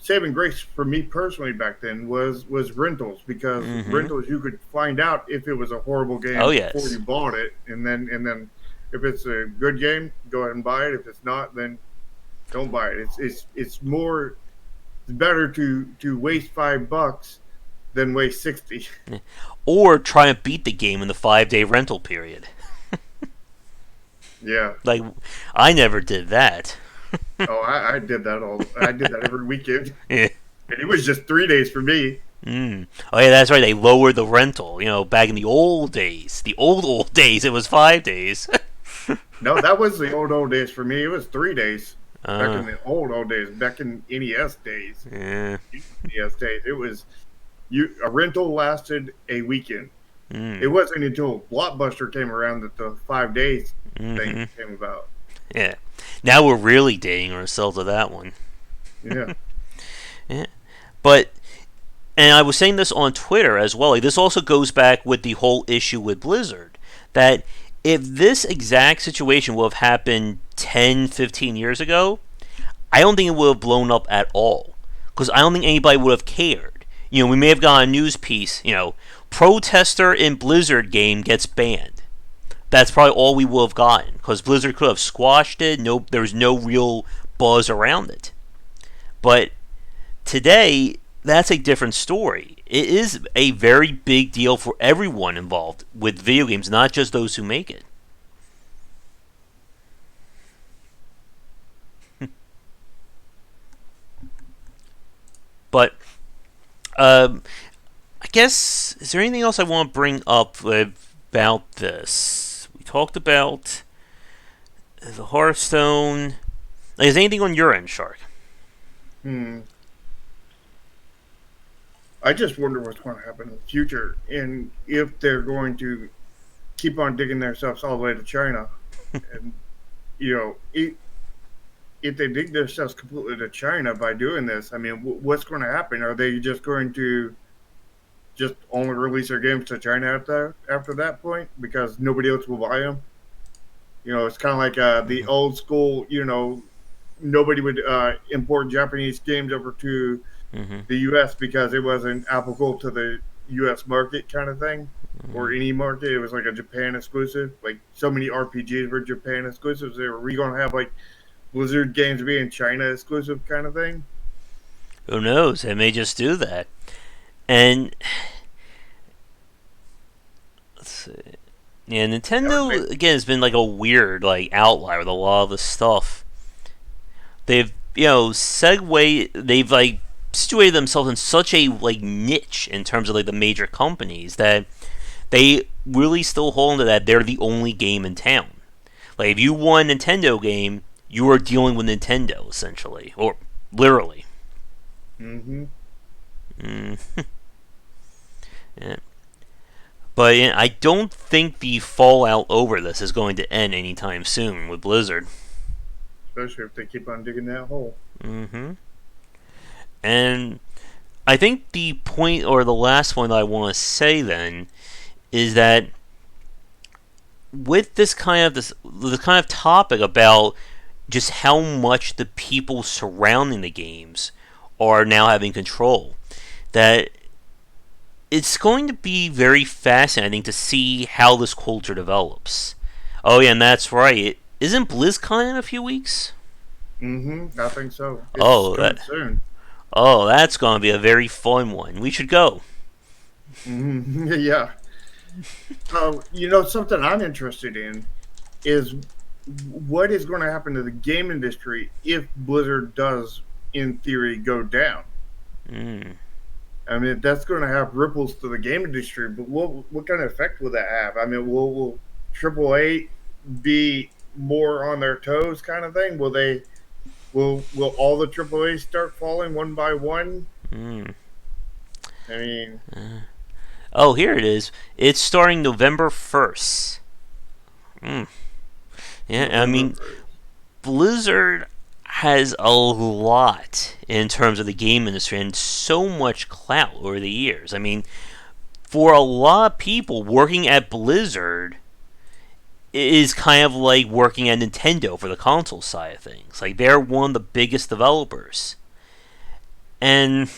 saving grace for me personally back then was rentals, because Mm-hmm. rentals you could find out if it was a horrible Oh game before you yes. bought it, and then if it's a good game, go ahead and buy it. If it's not, then don't buy it. It's more it's better to waste $5 than waste 60. Or try and beat the game in the 5 day rental period. Yeah. Like, I never did that. Oh, I did that all. I did that every weekend, Yeah. and it was just 3 days for me. Oh yeah, that's right. They lowered the rental. Back in the old days, the old days, it was 5 days. No, that was the old days for me. It was 3 days back uh, in the old days, back in NES days. yeah. NES days. It was a rental lasted a weekend. It Mm, wasn't until Blockbuster came around that the 5 days thing mm-hmm. came about. Yeah. Now we're really dating ourselves to that one. Yeah. Yeah. But and I was saying this on Twitter as well. Like, this also goes back with the whole issue with Blizzard. That if this exact situation would have happened 10, 15 years ago, I don't think it would have blown up at all. Because I don't think anybody would have cared. We may have gotten a news piece, protester in Blizzard game gets banned. That's probably all we would have gotten. Because Blizzard could have squashed it. No, there was no real buzz around it. But today, that's a different story. It is a very big deal for everyone involved with video games, not just those who make it. But I guess, is there anything else I want to bring up about this? We talked about the Hearthstone. Is anything on your end, Shark? Hmm. I just wonder what's going to happen in the future, and if they're going to keep on digging themselves all the way to China, and you know, if they dig themselves completely to China by doing this, I mean, what's going to happen? Are they just going to just only release their games to China after that point because nobody else will buy them? It's kind of like the Mm-hmm. old school. Nobody would import Japanese games over to Mm-hmm. the U.S. because it wasn't applicable to the U.S. market, kind of thing, or any market. It was like a Japan exclusive. Like so many RPGs were Japan exclusives. Were we going to have like Blizzard games being China exclusive, kind of thing? Who knows? They may just do that. And let's see. Yeah, That would make Nintendo again has been like a weird like outlier with a lot of the stuff. They've they've like situated themselves in such a like niche in terms of like the major companies that they really still hold to that they're the only game in town. Like, if you want a Nintendo game, you are dealing with Nintendo essentially, or literally. Mm-hmm. Mm. Yeah. But I don't think the fallout over this is going to end anytime soon with Blizzard. Especially if they keep on digging that hole. Mm-hmm. And I think the point, or the last point that I want to say then, is that with this kind of topic about just how much the people surrounding the games are now having control, that it's going to be very fascinating to see how this culture develops. Oh yeah, and that's right. Isn't BlizzCon in a few weeks? Mm-hmm. I think so. It's Oh, coming soon. that's going to be a very fun one. We should go. Mm-hmm. Yeah. Something I'm interested in is what is going to happen to the game industry if Blizzard does, in theory, go down. Mm. I mean, that's going to have ripples to the game industry, but what kind of effect will that have? I mean, will AAA be more on their toes, kind of thing? Will all the AAA start falling one by one? Mm. I mean, Oh, here it is. It's starting November 1st. Mm. Yeah, I November mean, 1st. Blizzard has a lot in terms of the game industry and so much clout over the years. I mean, for a lot of people working at Blizzard, is kind of like working at Nintendo for the console side of things. Like they're one of the biggest developers, and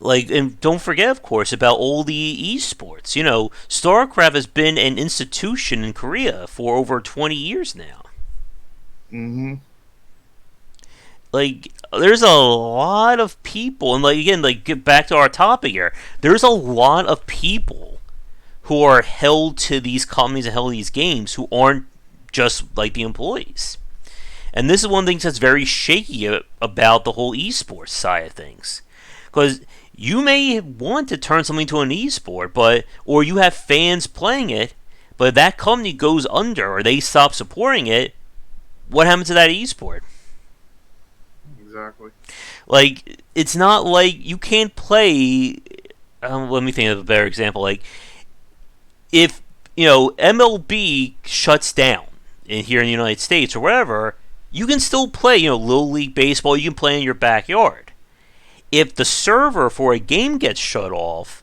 and don't forget, of course, about all the esports. StarCraft has been an institution in Korea for over 20 years now. Mm-hmm. Like, there's a lot of people, and again, get back to our topic here. There's a lot of people who are held to these companies and held to these games who aren't just like the employees. And this is one of the things that's very shaky about the whole esports side of things. Because you may want to turn something to an esport, or you have fans playing it, but if that company goes under or they stop supporting it, what happens to that esport? Exactly. Like, it's not like you can't play. Let me think of a better example. Like, if MLB shuts down here in the United States or wherever, you can still play Little League baseball. You can play in your backyard. If the server for a game gets shut off,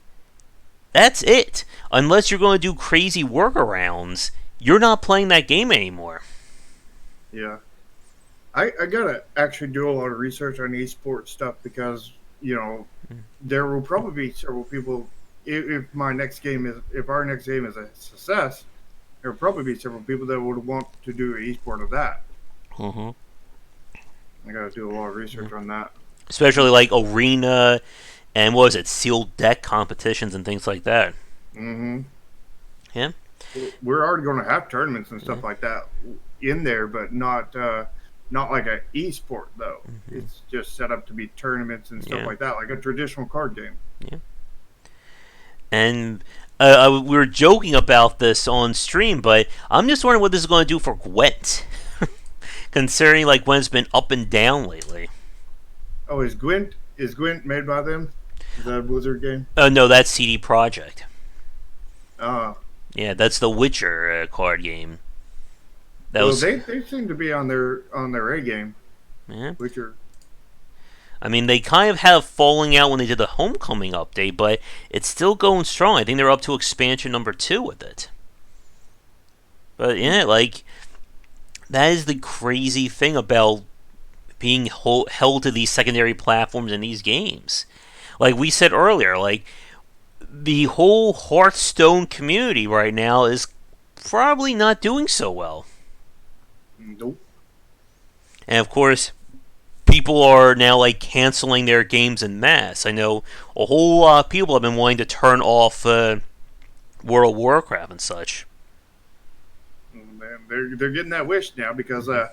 that's it. Unless you're going to do crazy workarounds, you're not playing that game anymore. Yeah. I gotta actually do a lot of research on esports stuff because there will probably be several people. If our next game is a success, there will probably be several people that would want to do an esport of that. Mm-hmm. I gotta do a lot of research on that. Especially like arena and what was it, sealed deck competitions and things like that. Mm-hmm. Yeah. We're already going to have tournaments and stuff like that in there, but not like an esport though. Mm-hmm. It's just set up to be tournaments and stuff like that, like a traditional card game. Yeah. And we were joking about this on stream, but I'm just wondering what this is going to do for Gwent, considering like Gwent's been up and down lately. Oh, is Gwent made by them? Is that a Blizzard game? No, that's CD Projekt. Oh. Yeah, that's the Witcher card game. They seem to be on their A game. Yeah. Witcher. I mean, they kind of had a falling out when they did the Homecoming update, but it's still going strong. I think they're up to expansion number 2 with it. But yeah, like, that is the crazy thing about being held to these secondary platforms in these games. Like we said earlier, like, the whole Hearthstone community right now is probably not doing so well. Nope. And of course, people are now like canceling their games en masse. I know a whole lot of people have been wanting to turn off World of Warcraft and such. They're getting that wish now because I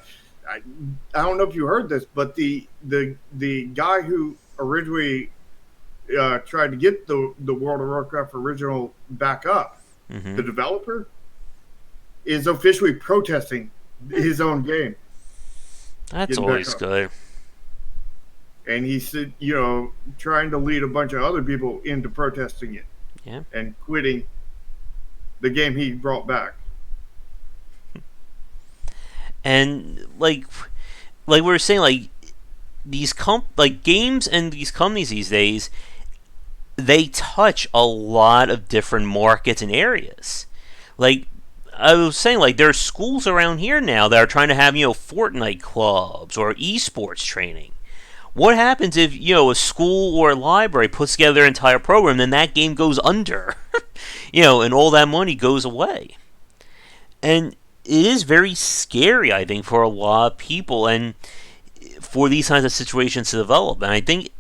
don't know if you heard this, but the guy who originally tried to get the World of Warcraft original back up, the developer, is officially protesting his own game. That's always good. And he said, trying to lead a bunch of other people into protesting it. Yeah. And quitting the game he brought back. And like we were saying, like these games and these companies these days, they touch a lot of different markets and areas. Like I was saying, like there are schools around here now that are trying to have Fortnite clubs or esports training. What happens if a school or a library puts together their entire program, then that game goes under, and all that money goes away? And it is very scary, I think, for a lot of people, and for these kinds of situations to develop. And I think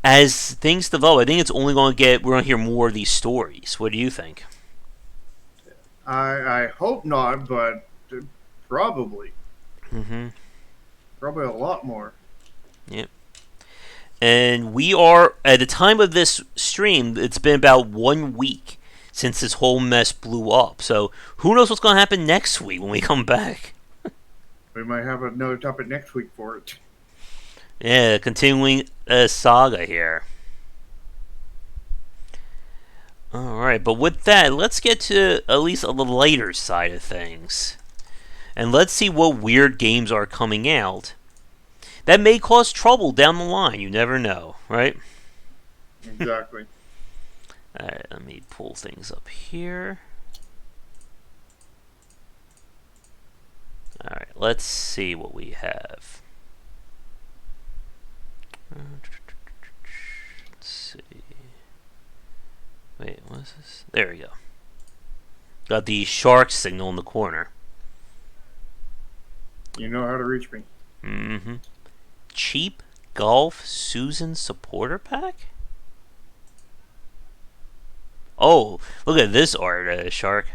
as things develop, I think it's only going to we're going to hear more of these stories. What do you think? I hope not, but probably. Probably a lot more. Yep. And we are, at the time of this stream, it's been about 1 week since this whole mess blew up. So who knows what's going to happen next week when we come back? We might have another topic next week for it. Yeah, continuing a saga here. Alright, but with that, let's get to at least the lighter side of things. And let's see what weird games are coming out that may cause trouble down the line. You never know, right? Exactly. Alright, let me pull things up here. Alright, let's see what we have. Let's see. Wait, what is this? There we go. Got the shark signal in the corner. You know how to reach me. Mm-hmm. Cheap Golf Susan supporter pack? Oh, look at this art, Shark.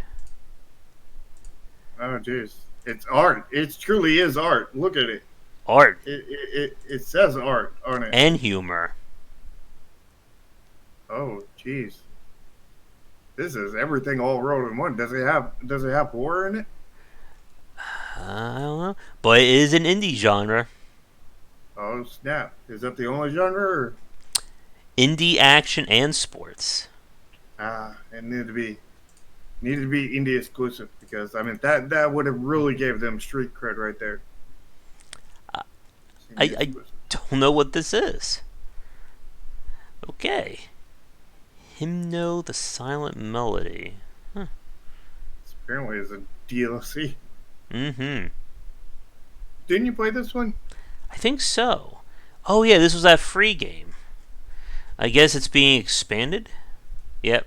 Oh, jeez. It's art. It truly is art. Look at it. Art. It says art on it. And humor. Oh, jeez. This is everything all rolled in one. Does it have horror in it? I don't know. But it is an indie genre. Oh, snap. Is that the only genre? Or? Indie action and sports. It needed to be indie exclusive because I mean that would have really gave them street cred right there. I don't know what this is. Okay. Hymno the Silent Melody. Huh. This apparently is a DLC. Mm-hmm. Didn't you play this one? I think so. Oh yeah, this was that free game. I guess it's being expanded? Yep.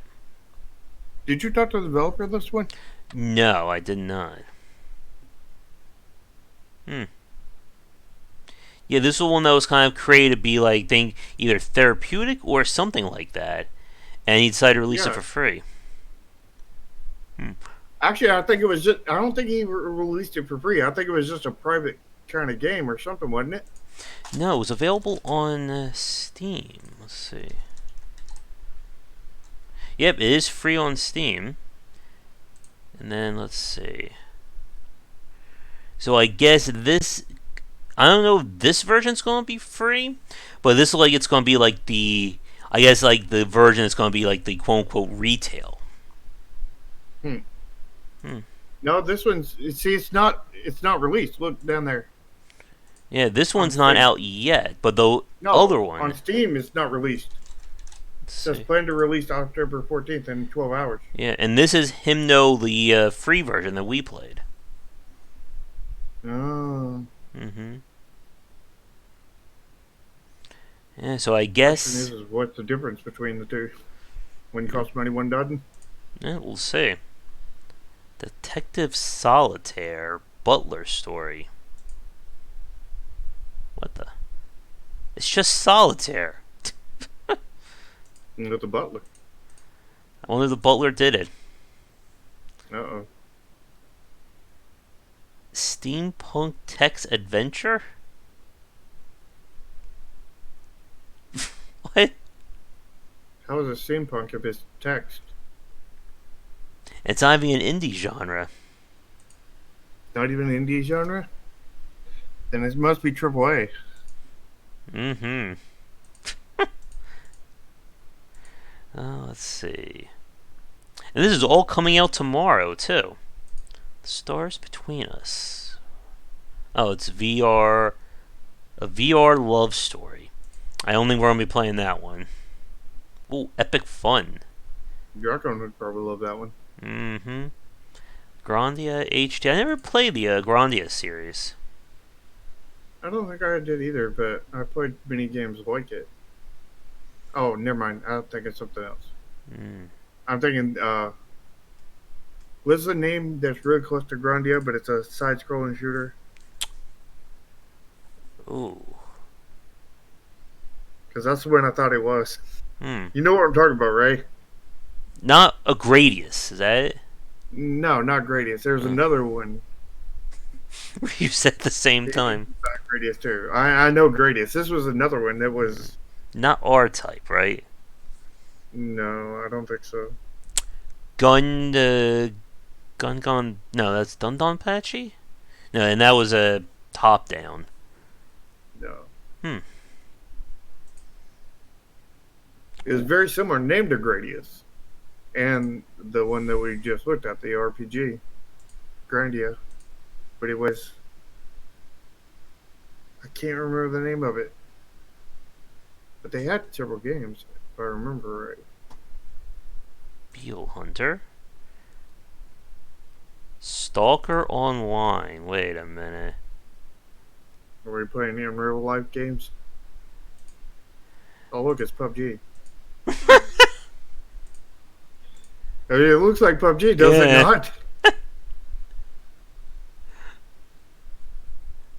Did you talk to the developer of this one? No, I did not. Yeah, this was one that was kind of created to be like think either therapeutic or something like that, and he decided to release it for free. Actually, I think it was just. I don't think he released it for free. I think it was just a private kind of game or something, wasn't it? No, it was available on Steam. Let's see. Yep, it is free on Steam. And then let's see. So I guess this. I don't know if this version's going to be free, but this looks like it's going to be like the. I guess like the version that's going to be like the quote unquote retail. No, this one's. See, it's not released. Look down there. Yeah, this one's not out yet, but the other one on Steam it's not released. It says planned to release October 14th in 12 hours. Yeah, and this is Hymno, the free version that we played. Oh. Mm-hmm. Yeah, so I guess. The question is what's the difference between the two? One costs money, one doesn't. Yeah, we'll see. Detective Solitaire Butler story. What the? It's just Solitaire. With the butler. I wonder if the butler did it. Uh-oh. Steampunk text adventure? What? How is it steampunk if it's text? It's not even an indie genre. Not even indie genre? Then it must be AAA. Mm-hmm. Let's see. And this is all coming out tomorrow, too. The Stars Between Us. Oh, it's VR. A VR love story. I don't think we're going to be playing that one. Ooh, epic fun. Yarkon would probably love that one. Mm-hmm. Grandia HD. I never played the Grandia series. I don't think I did either, but I played mini games like it. Oh, never mind. I think it's something else. I'm thinking, what's the name that's really close to Grandia, but it's a side-scrolling shooter? Ooh. Because that's the one I thought it was. Hmm. You know what I'm talking about, right? Not a Gradius, is that it? No, not Gradius. There's another one. You said at the same time. Gradius too. I know Gradius. This was another one that was... Not R-Type, right? No, I don't think so. Gun... No, that's Dun Dun Patchy? No, and that was a top-down. No. It was very similar name to Gradius. And the one that we just looked at, the RPG. Grandia. But it was... I can't remember the name of it. But they had several games, if I remember right. Beetle Hunter. Stalker Online. Wait a minute. Are we playing in real life games? Oh, look, it's PUBG. I mean, it looks like PUBG, does it Yeah. not?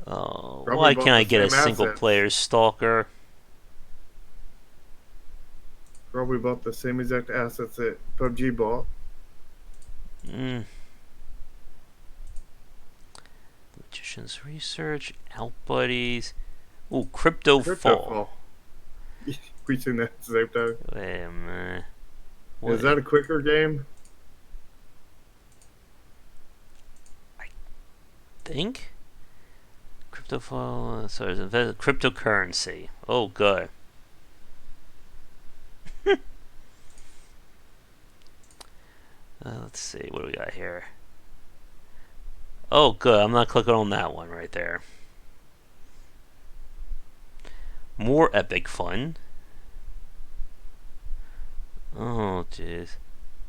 Oh, Probably why bought can't I the get a same single assets. player Stalker? Probably bought the same exact assets that PUBG bought. Mm. Magician's Research, Out Buddies. Ooh, Crypto Fall. Cryptofall. We seen that at the same time. Wait a minute. Is What? that a quicker game? Think? Crypto Fall. Sorry, cryptocurrency. Oh, good. Let's see. What do we got here? Oh, good. I'm not clicking on that one right there. More epic fun. Oh, jeez.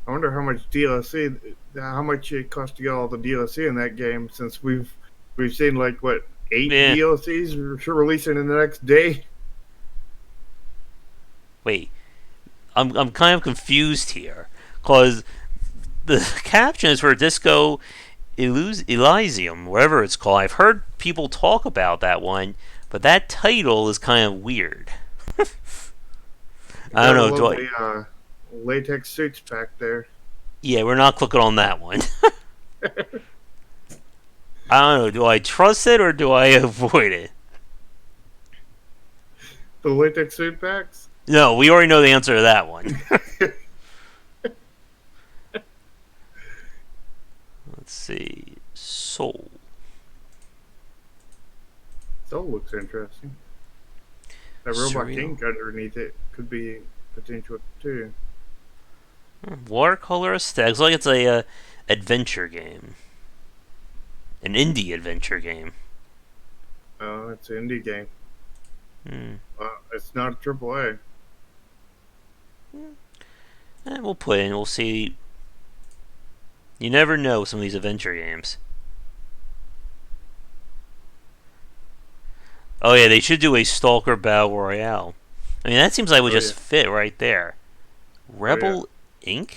I wonder how much DLC, how much it costs to get all the DLC in that game. Since we've seen like what 8 Yeah. DLCs releasing in the next day. Wait. I'm kind of confused here, cause the caption is for Disco Elysium, whatever it's called. I've heard people talk about that one, but that title is kind of weird. I don't Got a know. Do I? lovely latex suits pack there. Yeah, we're not clicking on that one. I don't know. Do I trust it or do I avoid it? The latex suit packs. No, we already know the answer to that one. Let's see. Soul. Soul looks interesting. That robot Surreal. king underneath it could be potential too. Watercolor aesthetics. Like it's a adventure game. An indie adventure game. Oh, it's an indie game. Hmm. It's not a triple A. We'll put in. We'll see. You never know with some of these adventure games. Oh yeah, they should do a Stalker Battle Royale. I mean, that seems like it would Oh just yeah. fit right there. Oh yeah. Rebel Inc.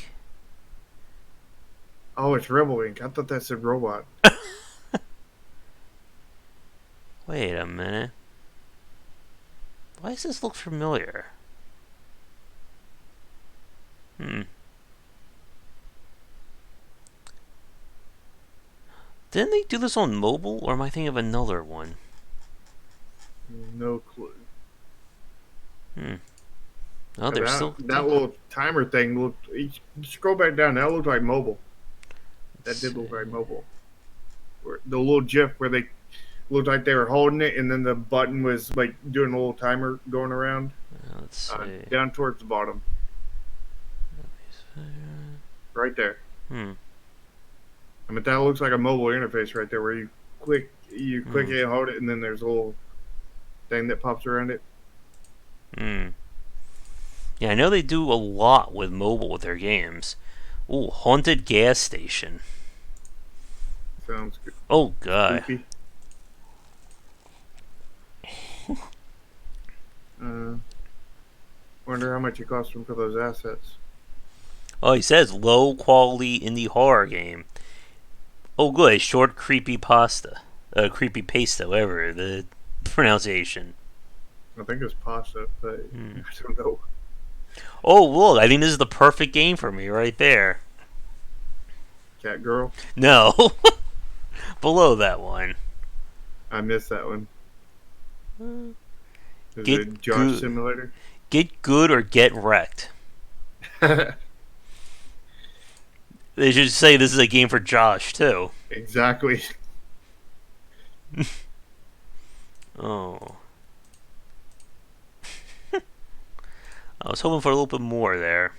Oh, it's Rebel Inc. I thought that said robot. Wait a minute. Why does this look familiar? Hmm. Didn't they do this on mobile, or am I thinking of another one? No clue. Hmm. Oh, they're That still. that little timer thing looked. You scroll back down. That looked like mobile. That did look like mobile. The little GIF where they looked like they were holding it, and then the button was like doing a little timer going around. Let's see. Down towards the bottom, right there. Hmm. I mean, that looks like a mobile interface right there, where you click it and hold it, and then there's a little thing that pops around it. Hmm. Yeah, I know they do a lot with mobile with their games. Ooh, Haunted Gas Station. Sounds good. Oh, God. Spooky. Wonder how much it cost them for those assets. Oh, he says low quality indie horror game. Oh, good. Short creepy pasta. Creepy pasta, whatever the pronunciation. I think it's pasta, but I don't know. Oh, look. I think this is the perfect game for me right there. Cat Girl. No. Below that one. I missed that one. Is Get it Josh good. Simulator? Get good or get wrecked. They should say this is a game for Josh, too. Exactly. Oh. I was hoping for a little bit more there.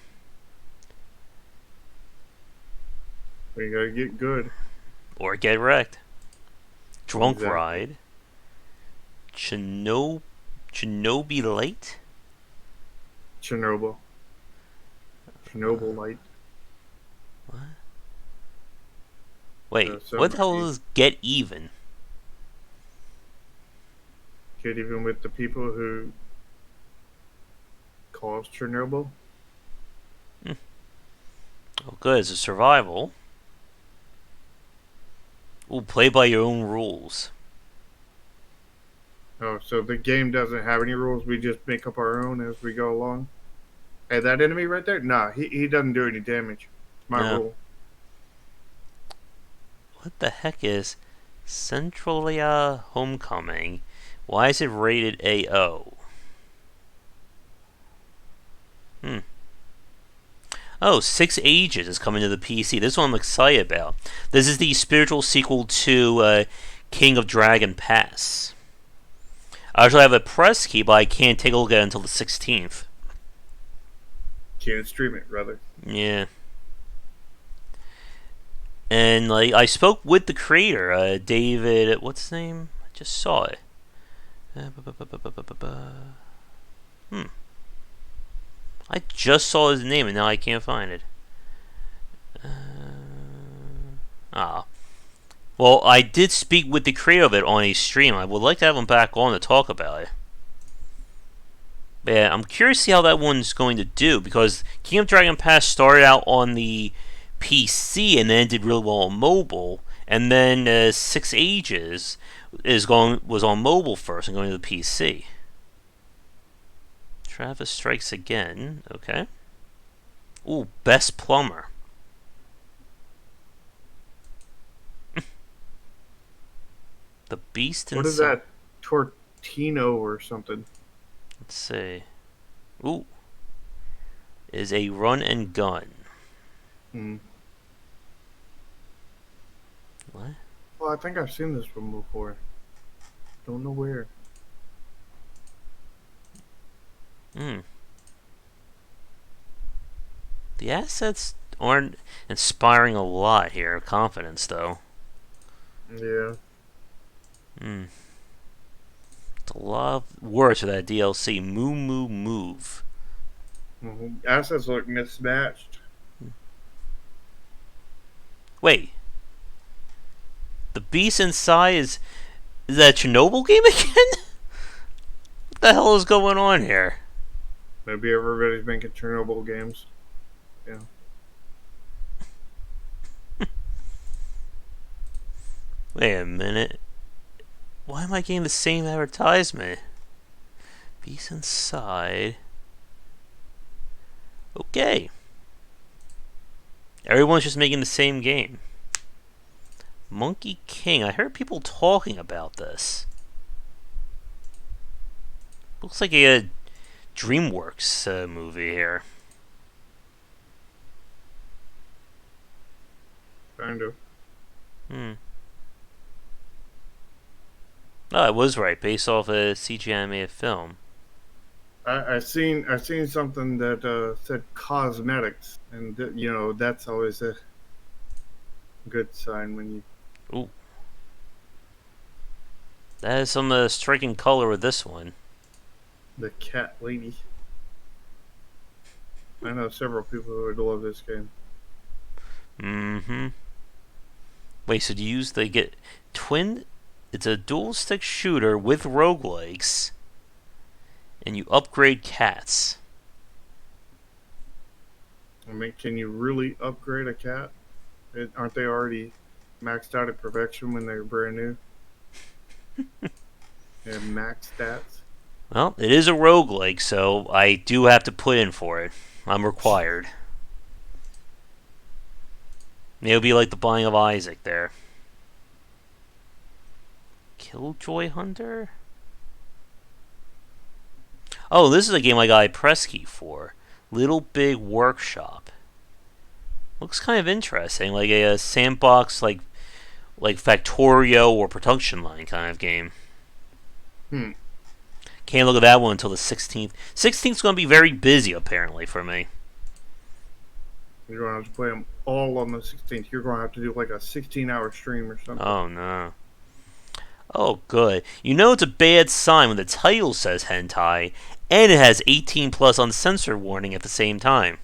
We gotta get good. Or get wrecked. Drunk Exactly. Ride. Shinobi Light? Chernobyl. Chernobyl light. What? Wait, So what the hell somebody is get even? get even with the people who caused Chernobyl. Oh, good. It's a survival. Ooh, play by your own rules. Oh, so the game doesn't have any rules. We just make up our own as we go along. Hey, that enemy right there? Nah, he doesn't do any damage. It's my No. rule. What the heck is Centralia Homecoming? Why is it rated AO? Hmm. Oh, Six Ages is coming to the PC. This one I'm excited about. This is the spiritual sequel to King of Dragon Pass. I actually have a press key, but I can't take a look at it until the 16th. Can't stream it, brother. Yeah. And like I spoke with the creator, David. What's his name? I just saw it. Hmm. I just saw his name and now I can't find it. Ah. Well, I did speak with the creator of it on a stream. I would like to have him back on to talk about it. But yeah, I'm curious to see how that one's going to do because King of Dragon Pass started out on the PC and then did really well on mobile, and then Six Ages was on mobile first and going to the PC. Travis Strikes Again. Okay. Ooh, Best Plumber. The Beast What is Inside. that? Tortino or something? Let's see. Ooh, is a run and gun. Hmm. What? Well, I think I've seen this one before. Don't know where. Hmm. The assets aren't inspiring a lot here. Confidence, though. Yeah. Hmm. It's a lot of words for that DLC. Moo Moo Move. Assets look mismatched. Wait. The Beast Inside is that a Chernobyl game again? What the hell is going on here? Maybe everybody's making Chernobyl games. Yeah. Wait a minute. Why am I getting the same advertisement? Beast Inside. Okay. Everyone's just making the same game. Monkey King. I heard people talking about this. Looks like a DreamWorks movie here. Kind of. Hmm. Oh, I was right. Based off a CG animated film. I seen something that said cosmetics, and that's always a good sign when you Ooh. That is some striking color with this one. the cat lady. I know several people who would love this game. Mm-hmm. Wait, so do you use the get twin? It's a dual stick shooter with roguelikes, and you upgrade cats. I mean, can you really upgrade a cat? Aren't they already maxed out at perfection when they're brand new? And max stats. Well, it is a roguelike, so I do have to put in for it. I'm required. Maybe it'll be like the Binding of Isaac there. Killjoy Hunter? Oh, this is a game I got a press key for. Little Big Workshop. Looks kind of interesting, like a sandbox, like Factorio or Production Line kind of game. Hmm. Can't look at that one until the 16th. 16th is going to be very busy, apparently, for me. You're going to have to play them all on the 16th. You're going to have to do like a 16-hour stream or something. Oh, no. Oh, good. You know it's a bad sign when the title says hentai, and it has 18 plus uncensored warning at the same time.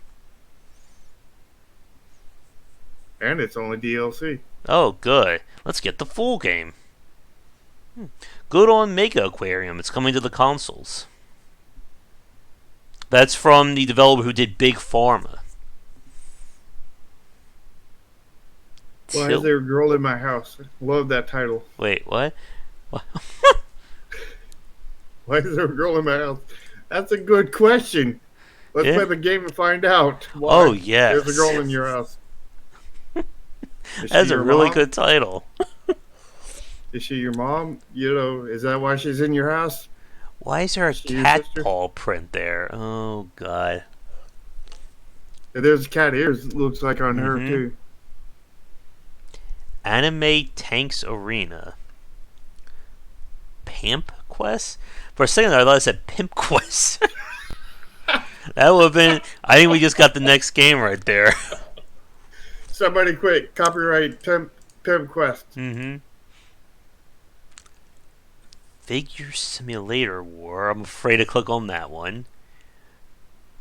And it's only DLC. Oh, good. Let's get the full game. Good on Mega Aquarium. It's coming to the consoles. That's from the developer who did Big Pharma. Why is there a girl in my house? Love that title. Wait, what? Why is there a girl in my house? That's a good question. Let's play the game and find out why Oh, yes. there's a girl in your house. That's a really good title. Is she your mom? You know, is that why she's in your house? Why is there a cat paw print there? Oh, God. There's cat ears, it looks like on her, too. Anime Tanks Arena. Pimp Quest? For a second, I thought it said Pimp Quest. That would have been... I think we just got the next game right there. Somebody quick, copyright Pimp Quest. Figure Simulator War. I'm afraid to click on that one.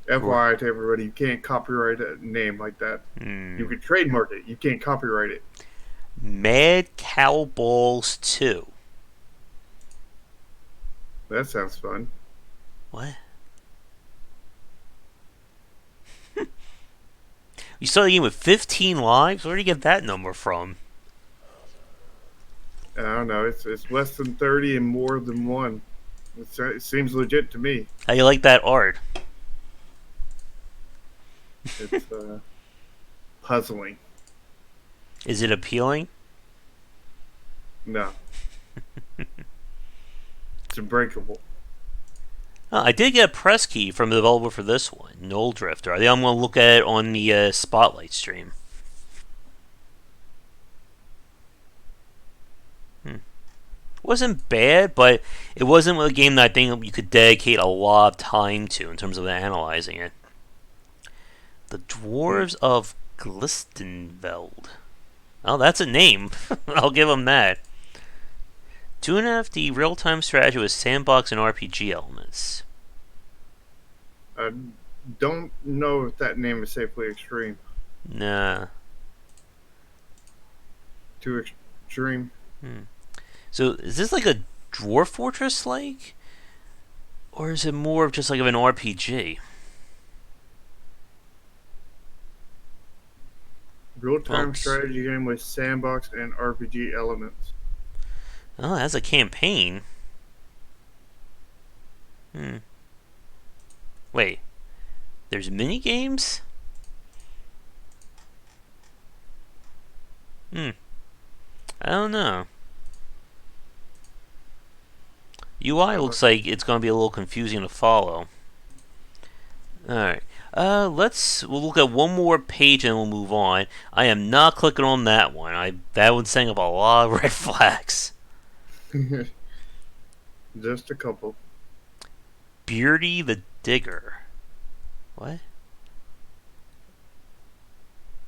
FYI to everybody, you can't copyright a name like that. You can trademark it. You can't copyright it. Mad Cow Balls 2. That sounds fun. What? You started the game with 15 lives? Where did you get that number from? I don't know. It's less than 30 and more than 1. It seems legit to me. How you like that art? It's puzzling. Is it appealing? No. It's unbreakable. Oh, I did get a press key from the developer for this one, Null Drifter. I think I'm going to look at it on the Spotlight stream. Wasn't bad, but it wasn't a game that I think you could dedicate a lot of time to in terms of analyzing it. The Dwarves of Glistenveld. Oh, that's a name. I'll give them that. 2.5D real-time strategy with sandbox and RPG elements. I don't know if that name is safely extreme. Nah. Too extreme. So, is this like a Dwarf Fortress like? Or is it more of just like of an RPG? Real-time strategy game with sandbox and RPG elements. Oh, it has a campaign. Wait. There's mini games? I don't know. UI looks like it's going to be a little confusing to follow. Alright. We'll look at one more page and we'll move on. I am not clicking on that one. That would send up a lot of red flags. Just a couple. Beardy the Digger. What?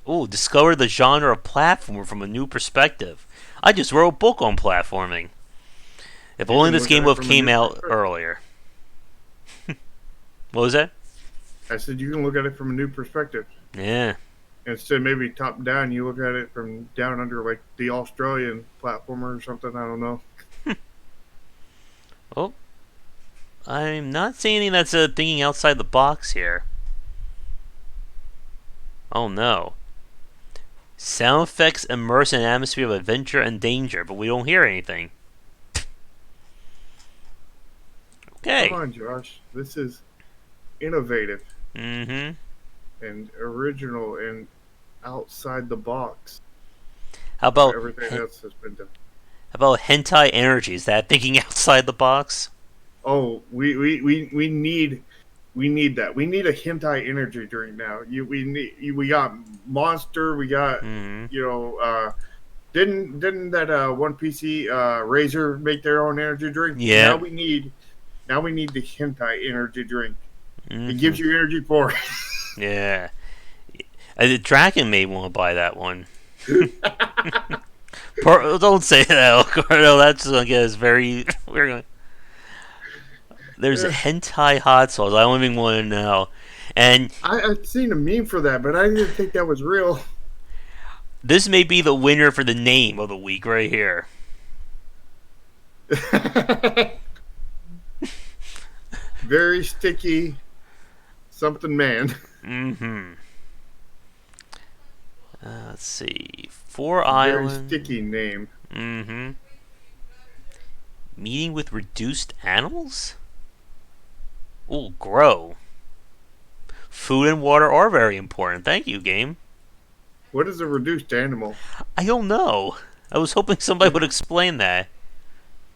Oh, discover the genre of platformer from a new perspective. I just wrote a book on platforming. If only this game would have came out earlier. What was that? I said you can look at it from a new perspective. Yeah. Instead, maybe top down, you look at it from down under, like the Australian platformer or something. I don't know. Oh, I'm not seeing anything that's thinking outside the box here. Oh no. Sound effects immerse in an atmosphere of adventure and danger, but we don't hear anything. Okay. Come on, Josh. This is innovative. And Original and outside the box. How about everything else has been done? How about hentai energy? Is that thinking outside the box? Oh, we need that. We need a hentai energy drink now. We got Monster. We got Didn't that one PC Razer make their own energy drink? Yeah. Now we need the hentai energy drink. It gives you energy for it. Yeah. The Draken may want to buy that one. Don't say that, Ricardo. That's going to get us very... There's a hentai hot sauce. I don't even want to know. And I've seen a meme for that, but I didn't think that was real. This may be the winner for the name of the week right here. Very sticky something man. Mm-hmm. Let's see. Four Very Island. sticky name. Mm-hmm. Meeting with reduced animals? Ooh, grow. Food and water are very important. Thank you, game. What is a reduced animal? I don't know. I was hoping somebody would explain that.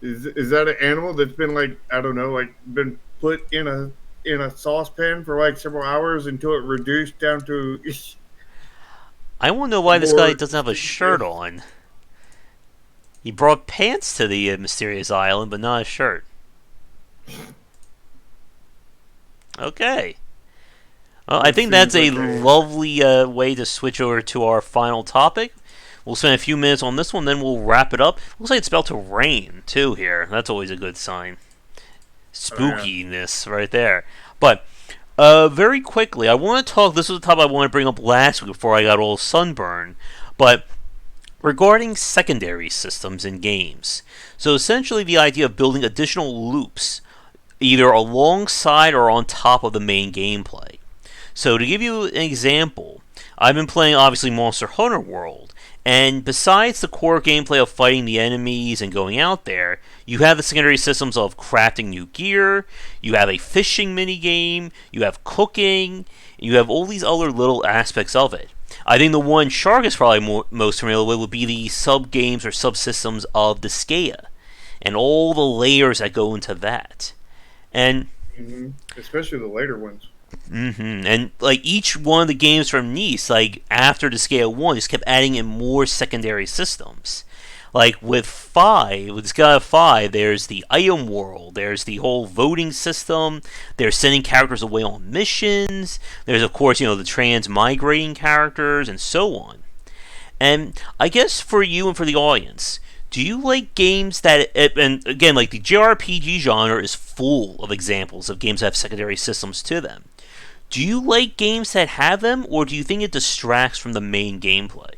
Is that an animal that's been like I don't know, like been put in a saucepan for like several hours until it reduced down to I won't know a why this guy more doesn't have a shirt sticky. on. He brought pants to the mysterious island, but not a shirt. Okay. Well, I That think that's seems a like a lovely way to switch over to our final topic. We'll spend a few minutes on this one, then we'll wrap it up. Looks like it's about to rain, too, here. That's always a good sign. yeah. Spookiness right there. But, very quickly, I want to talk. This was the topic I wanted to bring up last week before I got all sunburned. But regarding secondary systems in games. So essentially, the idea of building additional loops either alongside or on top of the main gameplay. So to give you an example, I've been playing obviously Monster Hunter World, and besides the core gameplay of fighting the enemies and going out there, you have the secondary systems of crafting new gear, you have a fishing mini game, you have cooking, you have all these other little aspects of it. I think the one Shark is probably most familiar with would be the sub games or subsystems of Disgaea, and all the layers that go into that. And Especially the later ones. and like each one of the games from Nice, like after the scale one, just kept adding in more secondary systems. Like with Disgaea 5, there's the item world, there's the whole voting system, there's sending characters away on missions, there's of course, the transmigrating characters and so on. And I guess for you and for the audience, do you like games that, and again, like the JRPG genre is full of examples of games that have secondary systems to them. Do you like games that have them, or do you think it distracts from the main gameplay?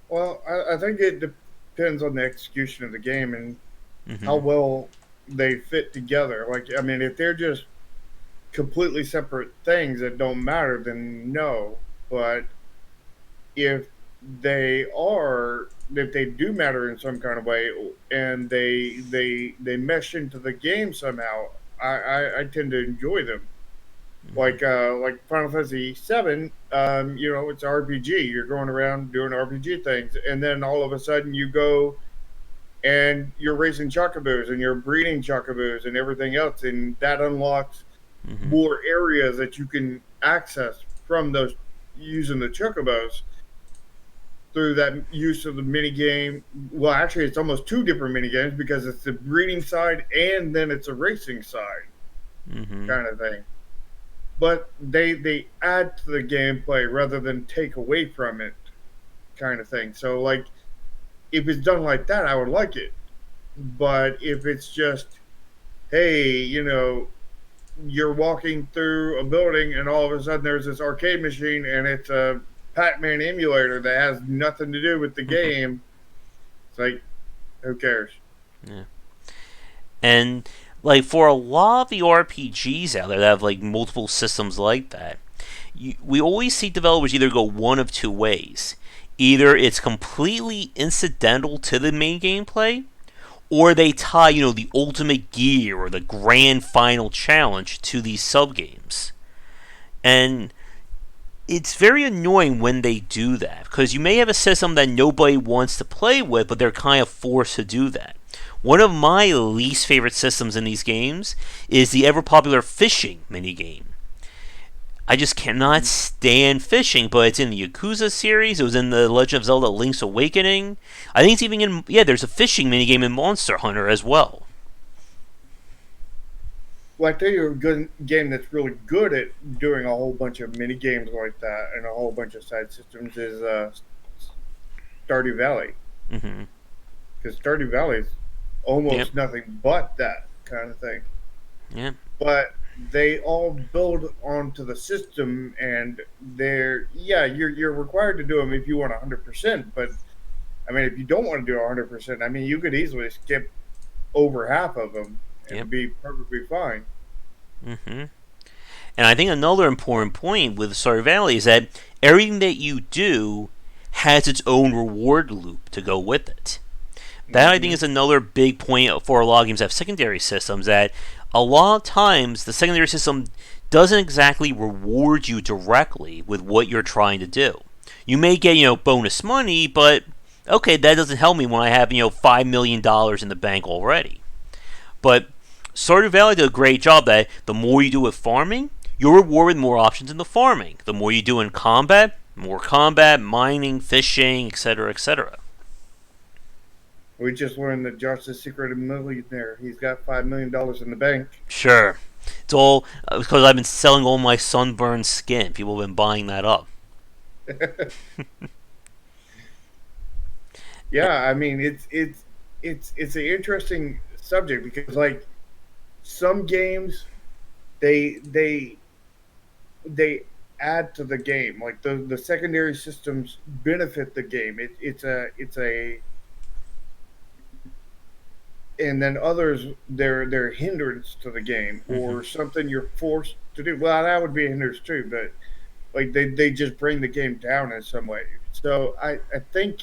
Well, I think it depends on the execution of the game and how Mm-hmm. well they fit together. Like, I mean, if they're just completely separate things that don't matter, then no. But if if they do matter in some kind of way and they mesh into the game somehow, I tend to enjoy them. Like Final Fantasy VII, it's RPG. You're going around doing RPG things, and then all of a sudden you go and you're raising chocobos and you're breeding chocobos and everything else, and that unlocks Mm-hmm. more areas that you can access from those using the chocobos through that use of the mini game. Well, actually, it's almost two different mini games because it's the breeding side and then it's a racing side Mm-hmm. kind of thing. But they add to the gameplay rather than take away from it, kind of thing. So like, if it's done like that, I would like it. But if it's just, hey, you're walking through a building and all of a sudden there's this arcade machine and it's a Pac-Man emulator that has nothing to do with the game. It's like, who cares? Yeah. And like for a lot of the RPGs out there that have like multiple systems like that, we always see developers either go one of two ways. Either it's completely incidental to the main gameplay, or they tie, the ultimate gear or the grand final challenge to these sub games. And it's very annoying when they do that because you may have a system that nobody wants to play with, but they're kind of forced to do that. One of my least favorite systems in these games is the ever popular fishing minigame. I just cannot Mm-hmm. stand fishing, but it's in the Yakuza series. It was in the Legend of Zelda Link's Awakening. I think it's even in, yeah, there's a fishing minigame in Monster Hunter as well. Well, I tell you, a good game that's really good at doing a whole bunch of mini games like that and a whole bunch of side systems is Stardew Valley. Mm-hmm. Because Stardew Valley is Yep. almost nothing but that kind of thing. Yeah. But they all build onto the system, and they're yeah, you're required to do them if you want 100%. But I mean, if you don't want to do 100%, I mean, you could easily skip over half of them Yep. and be perfectly fine. hmm And I think another important point with Stardew Valley is that everything that you do has its own reward loop to go with it. That I think Hmm. is another big point for a lot of games that have secondary systems. That a lot of times the secondary system doesn't exactly reward you directly with what you're trying to do. You may get bonus money, but okay, that doesn't help me when I have $5 million in the bank already. But Stardew Valley did a great job that the more you do with farming, you're rewarded with more options in the farming. The more you do in combat, more combat, mining, fishing, etc., etc. We just learned that Josh is a secret millionaire. He's got $5 million in the bank. Sure. It's all because I've been selling all my sunburned skin. People have been buying that up. Yeah, I mean, it's an interesting subject because like some games they they add to the game. Like the secondary systems benefit the game. It's a and then others they're hindrance to the game hmm or something you're forced to do. Well, that would be a hindrance too, but like they just bring the game down in some way. So I think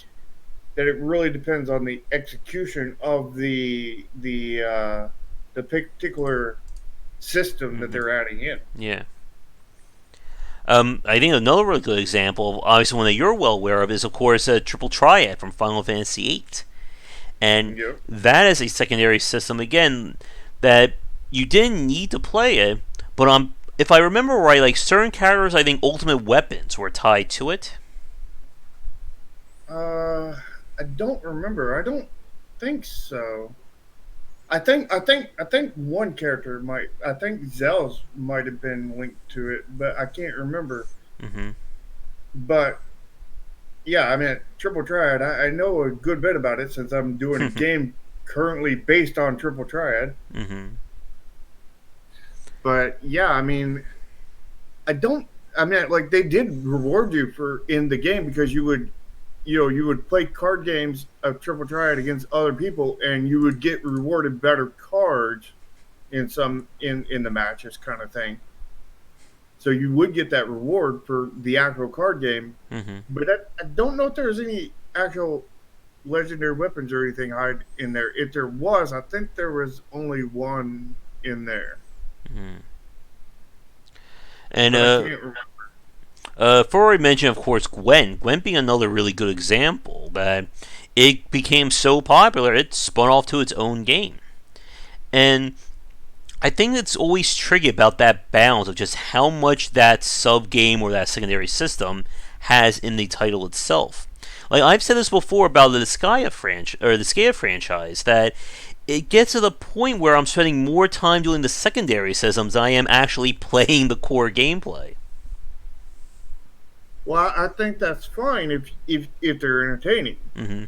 that it really depends on the execution of the particular system that hmm they're adding in. Yeah. I think another really good example, obviously one that you're well aware of, is of course a triple triad from Final Fantasy VIII, and Yep. that is a secondary system again that you didn't need to play it, but if I remember right, like certain characters, I think ultimate weapons were tied to it. Uh, I don't remember. I don't think so. I think one character might. I think Zell's might have been linked to it, but I can't remember. hmm But yeah, I mean, Triple Triad. I know a good bit about it since I'm doing a game currently based on Triple Triad. hmm But yeah, I mean, I don't. I mean, like they did reward you for in the game because you would play card games of Triple Triad against other people, and you would get rewarded better cards in the matches, kind of thing. So you would get that reward for the actual card game, hmm but I don't know if there's any actual legendary weapons or anything hide in there. If there was, I think there was only one in there, hmm And but I can't remember. before I mention, of course, Gwen being another really good example that it became so popular it spun off to its own game. And I think it's always tricky about that balance of just how much that sub game or that secondary system has in the title itself. Like I've said this before about the Skya franchise that it gets to the point where I'm spending more time doing the secondary systems than I am actually playing the core gameplay. Well, I think that's fine if they're entertaining. hmm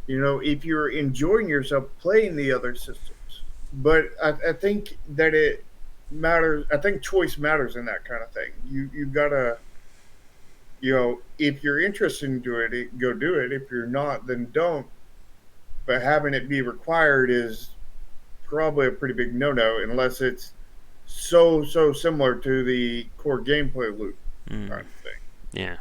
If you're enjoying yourself playing the other systems. But I think that it matters. I think choice matters in that kind of thing. You gotta, if you're interested in doing it, go do it. If you're not, then don't. But having it be required is probably a pretty big no-no unless it's so similar to the core gameplay loop mm, kind of thing. yeah.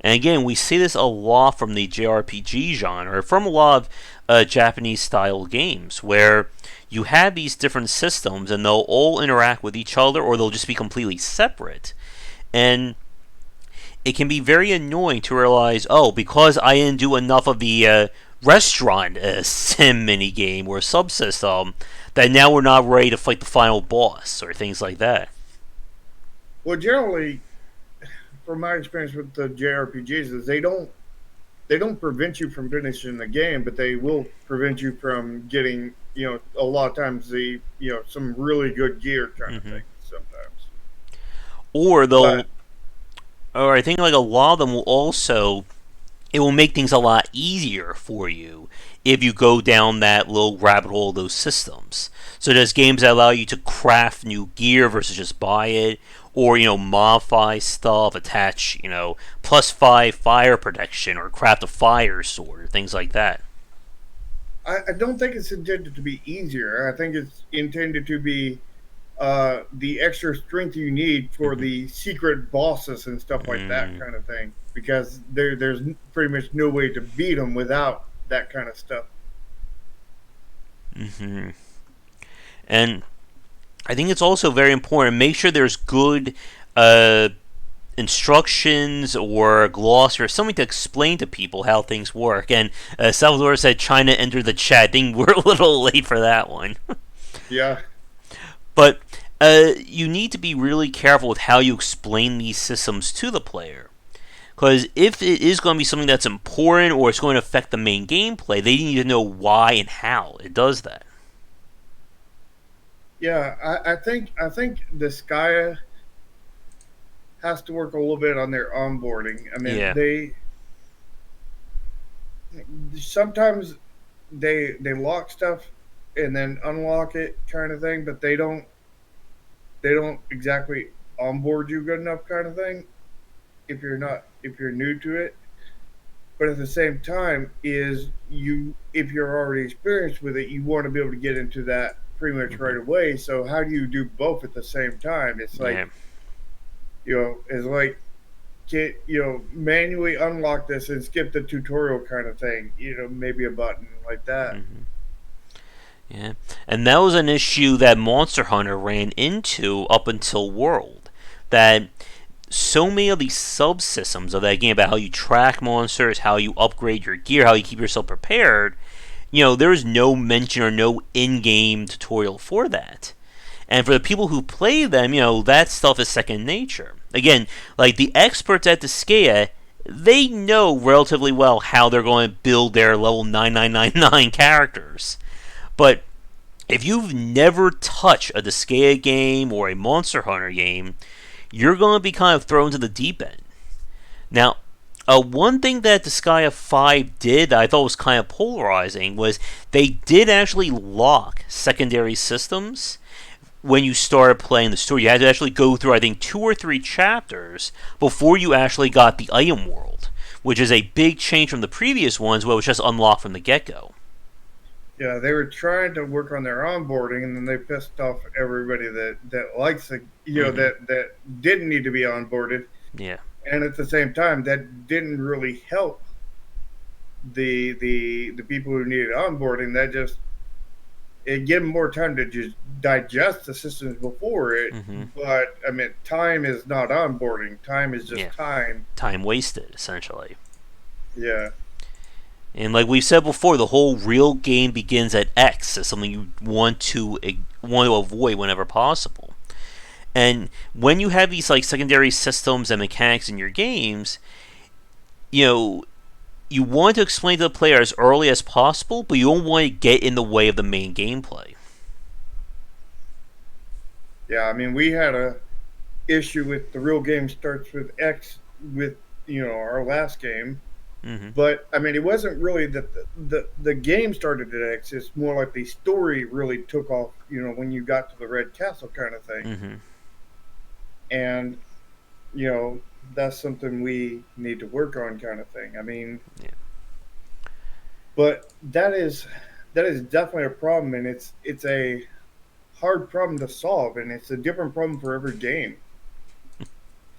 And again, we see this a lot from the JRPG genre, from a lot of Japanese style games, where you have these different systems and they'll all interact with each other or they'll just be completely separate. And it can be very annoying to realize, oh, because I didn't do enough of the restaurant sim mini game or subsystem, that now we're not ready to fight the final boss or things like that. Well, generally, from my experience with the JRPGs, is they don't prevent you from finishing the game, but they will prevent you from getting, a lot of times some really good gear kind of hmm thing sometimes. Or But they'll, or I think like a lot of them will also it will make things a lot easier for you if you go down that little rabbit hole of those systems. So there's games that allow you to craft new gear versus just buy it, or modify stuff, attach +5 fire protection, or craft a fire sword, or things like that. I don't think it's intended to be easier. I think it's intended to be the extra strength you need for Mm-hmm. the secret bosses and stuff like that Mm, kind of thing. Because there's pretty much no way to beat them without that kind of stuff. mm-hmm. And I think it's also very important. Make sure there's good uh, instructions or glossary or something to explain to people how things work. And Salvador said China entered the chat. I think we're a little late for that one. Yeah, But you need to be really careful with how you explain these systems to the player. Because if it is going to be something that's important or it's going to affect the main gameplay, they need to know why and how it does that. yeah. I think the Skya has to work a little bit on their onboarding. I mean, Yeah. they sometimes they lock stuff and then unlock it kind of thing, but they don't exactly onboard you good enough kind of thing if you're new to it. But at the same time, is you if you're already experienced with it, you want to be able to get into that pretty much Hmm. right away. So how do you do both at the same time? It's like Yeah. it's like get manually unlock this and skip the tutorial kind of thing. Maybe a button like that. Hmm. Yeah. And that was an issue that Monster Hunter ran into up until World. That so many of these subsystems of that game about how you track monsters, how you upgrade your gear, how you keep yourself prepared, there is no mention or no in-game tutorial for that. And for the people who play them, that stuff is second nature. Again, like the experts at Disgaea, they know relatively well how they're going to build their level 9999 characters. But if you've never touched a Disgaea game or a Monster Hunter game, you're going to be kind of thrown to the deep end. Now, one thing that Disgaea 5 did that I thought was kind of polarizing was they did actually lock secondary systems when you started playing the story. You had to actually go through, I think, 2 or 3 chapters before you actually got the item world, which is a big change from the previous ones where it was just unlocked from the get go. Yeah, they were trying to work on their onboarding, and then they pissed off everybody that likes the Mm-hmm. that didn't need to be onboarded, Yeah. and at the same time, that didn't really help the people who needed onboarding. That just it gave them more time to just digest the systems before it. Mm-hmm. But I mean, time is not onboarding. Time is just Yeah. time. Time wasted, essentially. Yeah, And like we've said before, the whole real game begins at X. It's something you want to avoid whenever possible. And when you have these like secondary systems and mechanics in your games, you know, you want to explain to the player as early as possible, but you don't want to get in the way of the main gameplay. yeah. I mean, we had a issue with the real game starts with X with our last game. Mm-hmm. But I mean, it wasn't really that the game started at X. It's more like the story really took off. When you got to the Red Castle kind of thing, Mm-hmm. and you know that's something we need to work on, kind of thing. I mean, Yeah. but that is definitely a problem, and it's a hard problem to solve, and it's a different problem for every game. It's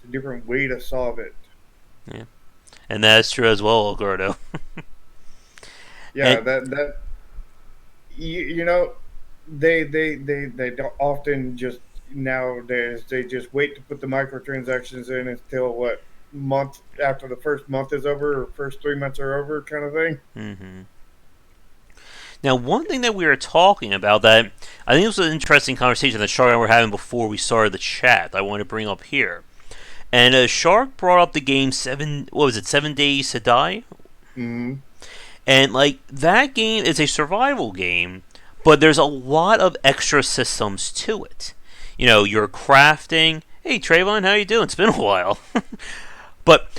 a different way to solve it. Yeah. And that's true as well, Gordo. Yeah, And that you know they don't often just nowadays they just wait to put the microtransactions in until what month after the first month is over or first 3 months are over kind of thing. mm-hmm. Now, one thing that we were talking about that I think was an interesting conversation that Shark and I were having before we started the chat. That I want to bring up here. And Shark brought up the game seven. What was it? 7 Days to Die. Hmm. And like that game is a survival game, but there's a lot of extra systems to it. You're crafting. Hey Trayvon, how you doing? It's been a while. But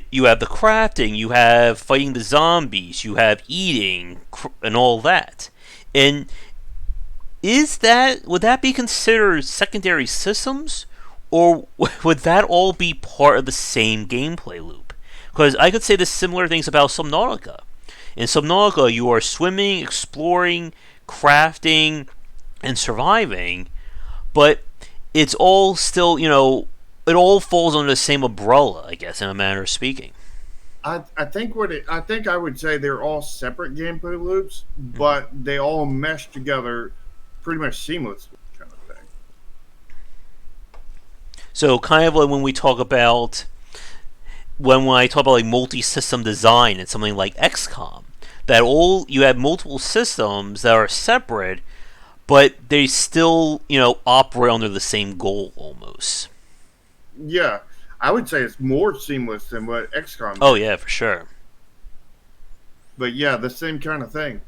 you have the crafting, you have fighting the zombies, you have eating, and all that. And would that be considered secondary systems, or would that all be part of the same gameplay loop? Because I could say the similar things about Subnautica. In Subnautica, you are swimming, exploring, crafting, and surviving, but it's all still, it all falls under the same umbrella, I guess, in a manner of speaking. I think I would say they're all separate gameplay loops, but they all mesh together pretty much seamlessly, kind of thing. So, kind of like when I talk about like multi-system design and something like XCOM, that all you have multiple systems that are separate, but they still operate under the same goal almost. Yeah, I would say it's more seamless than what XCOM. Oh yeah, for sure. But yeah, the same kind of thing.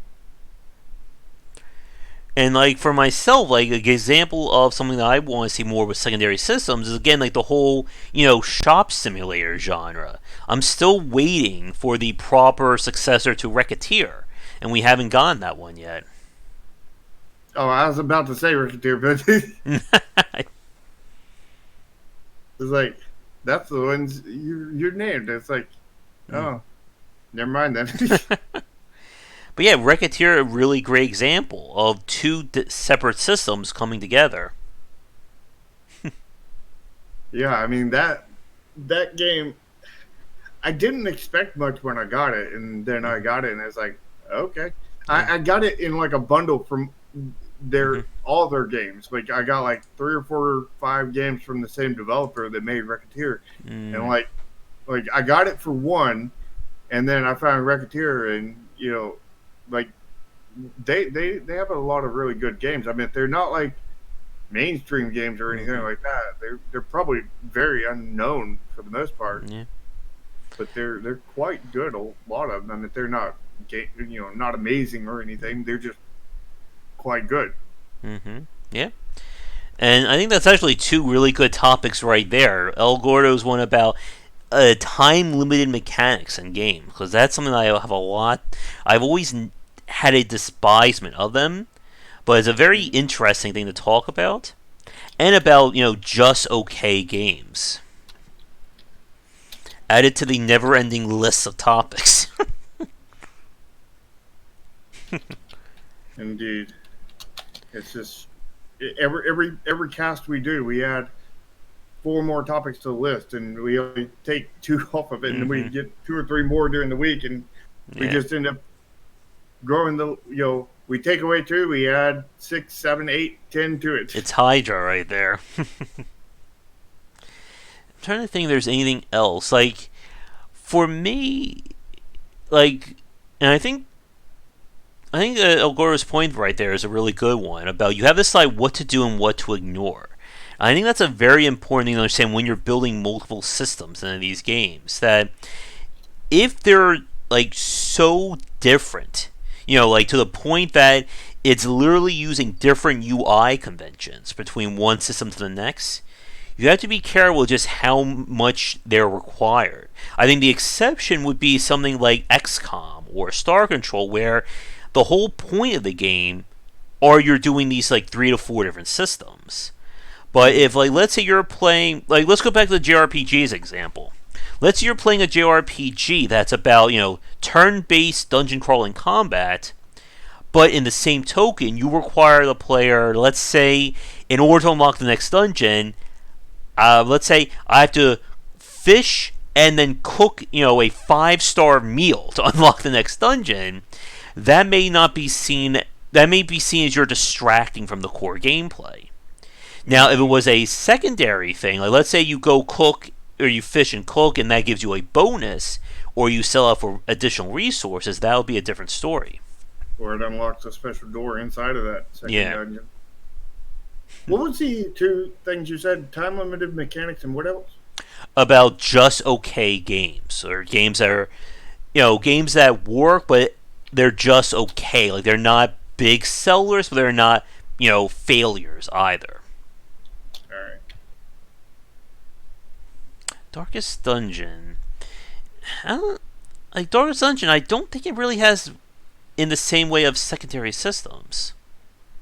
And like for myself, like an example of something that I want to see more with secondary systems is again like the whole shop simulator genre. I'm still waiting for the proper successor to Racketeer, and we haven't gotten that one yet. Oh, I was about to say Racketeer, but it's like that's the ones you're named. It's like, oh, never mind then. But yeah, Racketeer, a really great example of two separate systems coming together. Yeah, I mean that game, I didn't expect much when I got it, and then I got it, and it's like, okay, I got it in like a bundle from all their games. Like I got like 3 or 4 or 5 games from the same developer that made Racketeer, and like I got it for one, and then I found Racketeer, and like they have a lot of really good games. I mean, they're not like mainstream games or anything like that. They're probably very unknown for the most part. Yeah. But they're quite good. A lot of them. I mean, they're not not amazing or anything. They're just quite good. Yeah. And I think that's actually 2 really good topics right there. El Gordo's one about time-limited mechanics in games, because that's something that I have a lot. I've always had a despisement of them, but it's a very interesting thing to talk about, and about just okay games. Added to the never-ending list of topics. Indeed, it's just every cast we do, we add 4 more topics to the list, and we only take 2 off of it, and we get 2 or 3 more during the week, and we just end up growing we take away 2, we add 6, 7, 8, 10 to it. It's Hydra right there. I'm trying to think if there's anything else. Like, for me, like, and I think El Goro's point right there is a really good one about you have to decide what to do and what to ignore. I think that's a very important thing to understand when you're building multiple systems in these games. That if they're like so different, like to the point that it's literally using different UI conventions between one system to the next, you have to be careful just how much they're required. I think the exception would be something like XCOM or Star Control, where the whole point of the game are you're doing these like 3 to 4 different systems. But if, like, let's say you're playing, like, let's go back to the JRPG's example. Let's say you're playing a JRPG that's about, turn-based dungeon crawling combat, but in the same token, you require the player, let's say, in order to unlock the next dungeon, let's say I have to fish and then cook, a 5-star meal to unlock the next dungeon. That may be seen as you're distracting from the core gameplay. Now, if it was a secondary thing, like let's say you go cook, or you fish and cook, and that gives you a bonus, or you sell out for additional resources, that would be a different story. Or it unlocks a special door inside of that second dungeon. What was the 2 things you said? Time limited mechanics and what else? About just okay games, or games that are, games that work, but they're just okay. Like they're not big sellers, but they're not, failures either. Darkest Dungeon. I don't like Darkest Dungeon. I don't think it really has in the same way of secondary systems.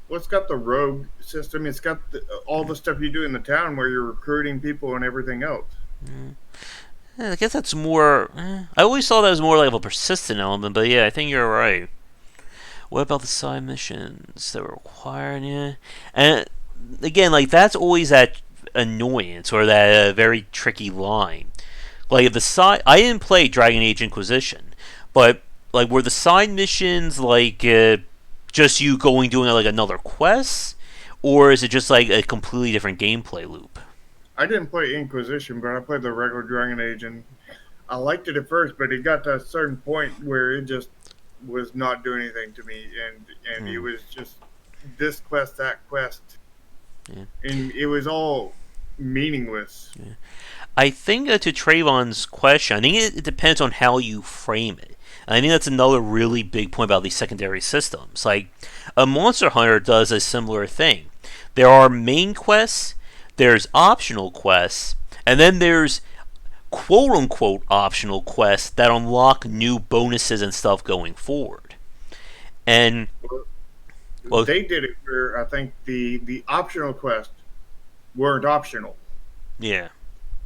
Well, it's got the rogue system. It's got all the stuff you do in the town where you're recruiting people and everything else. I guess that's more. I always saw that as more like of a persistent element, but yeah, I think you're right. What about the side missions that were required? Yeah, and again, like that's always that annoyance or that very tricky line. Like the side, I didn't play Dragon Age Inquisition, but like were the side missions like just you going doing like another quest, or is it just like a completely different gameplay loop? I didn't play Inquisition, but I played the regular Dragon Age, and I liked it at first, but it got to a certain point where it just was not doing anything to me, and it Hmm. was just this quest, that quest, Yeah. and it was all meaningless. Yeah. I think to Trayvon's question, I think it depends on how you frame it. And I think that's another really big point about these secondary systems. Like, a Monster Hunter does a similar thing. There are main quests, there's optional quests, and then there's quote unquote optional quests that unlock new bonuses and stuff going forward. And, well, They did it where I think the optional quests weren't optional. yeah,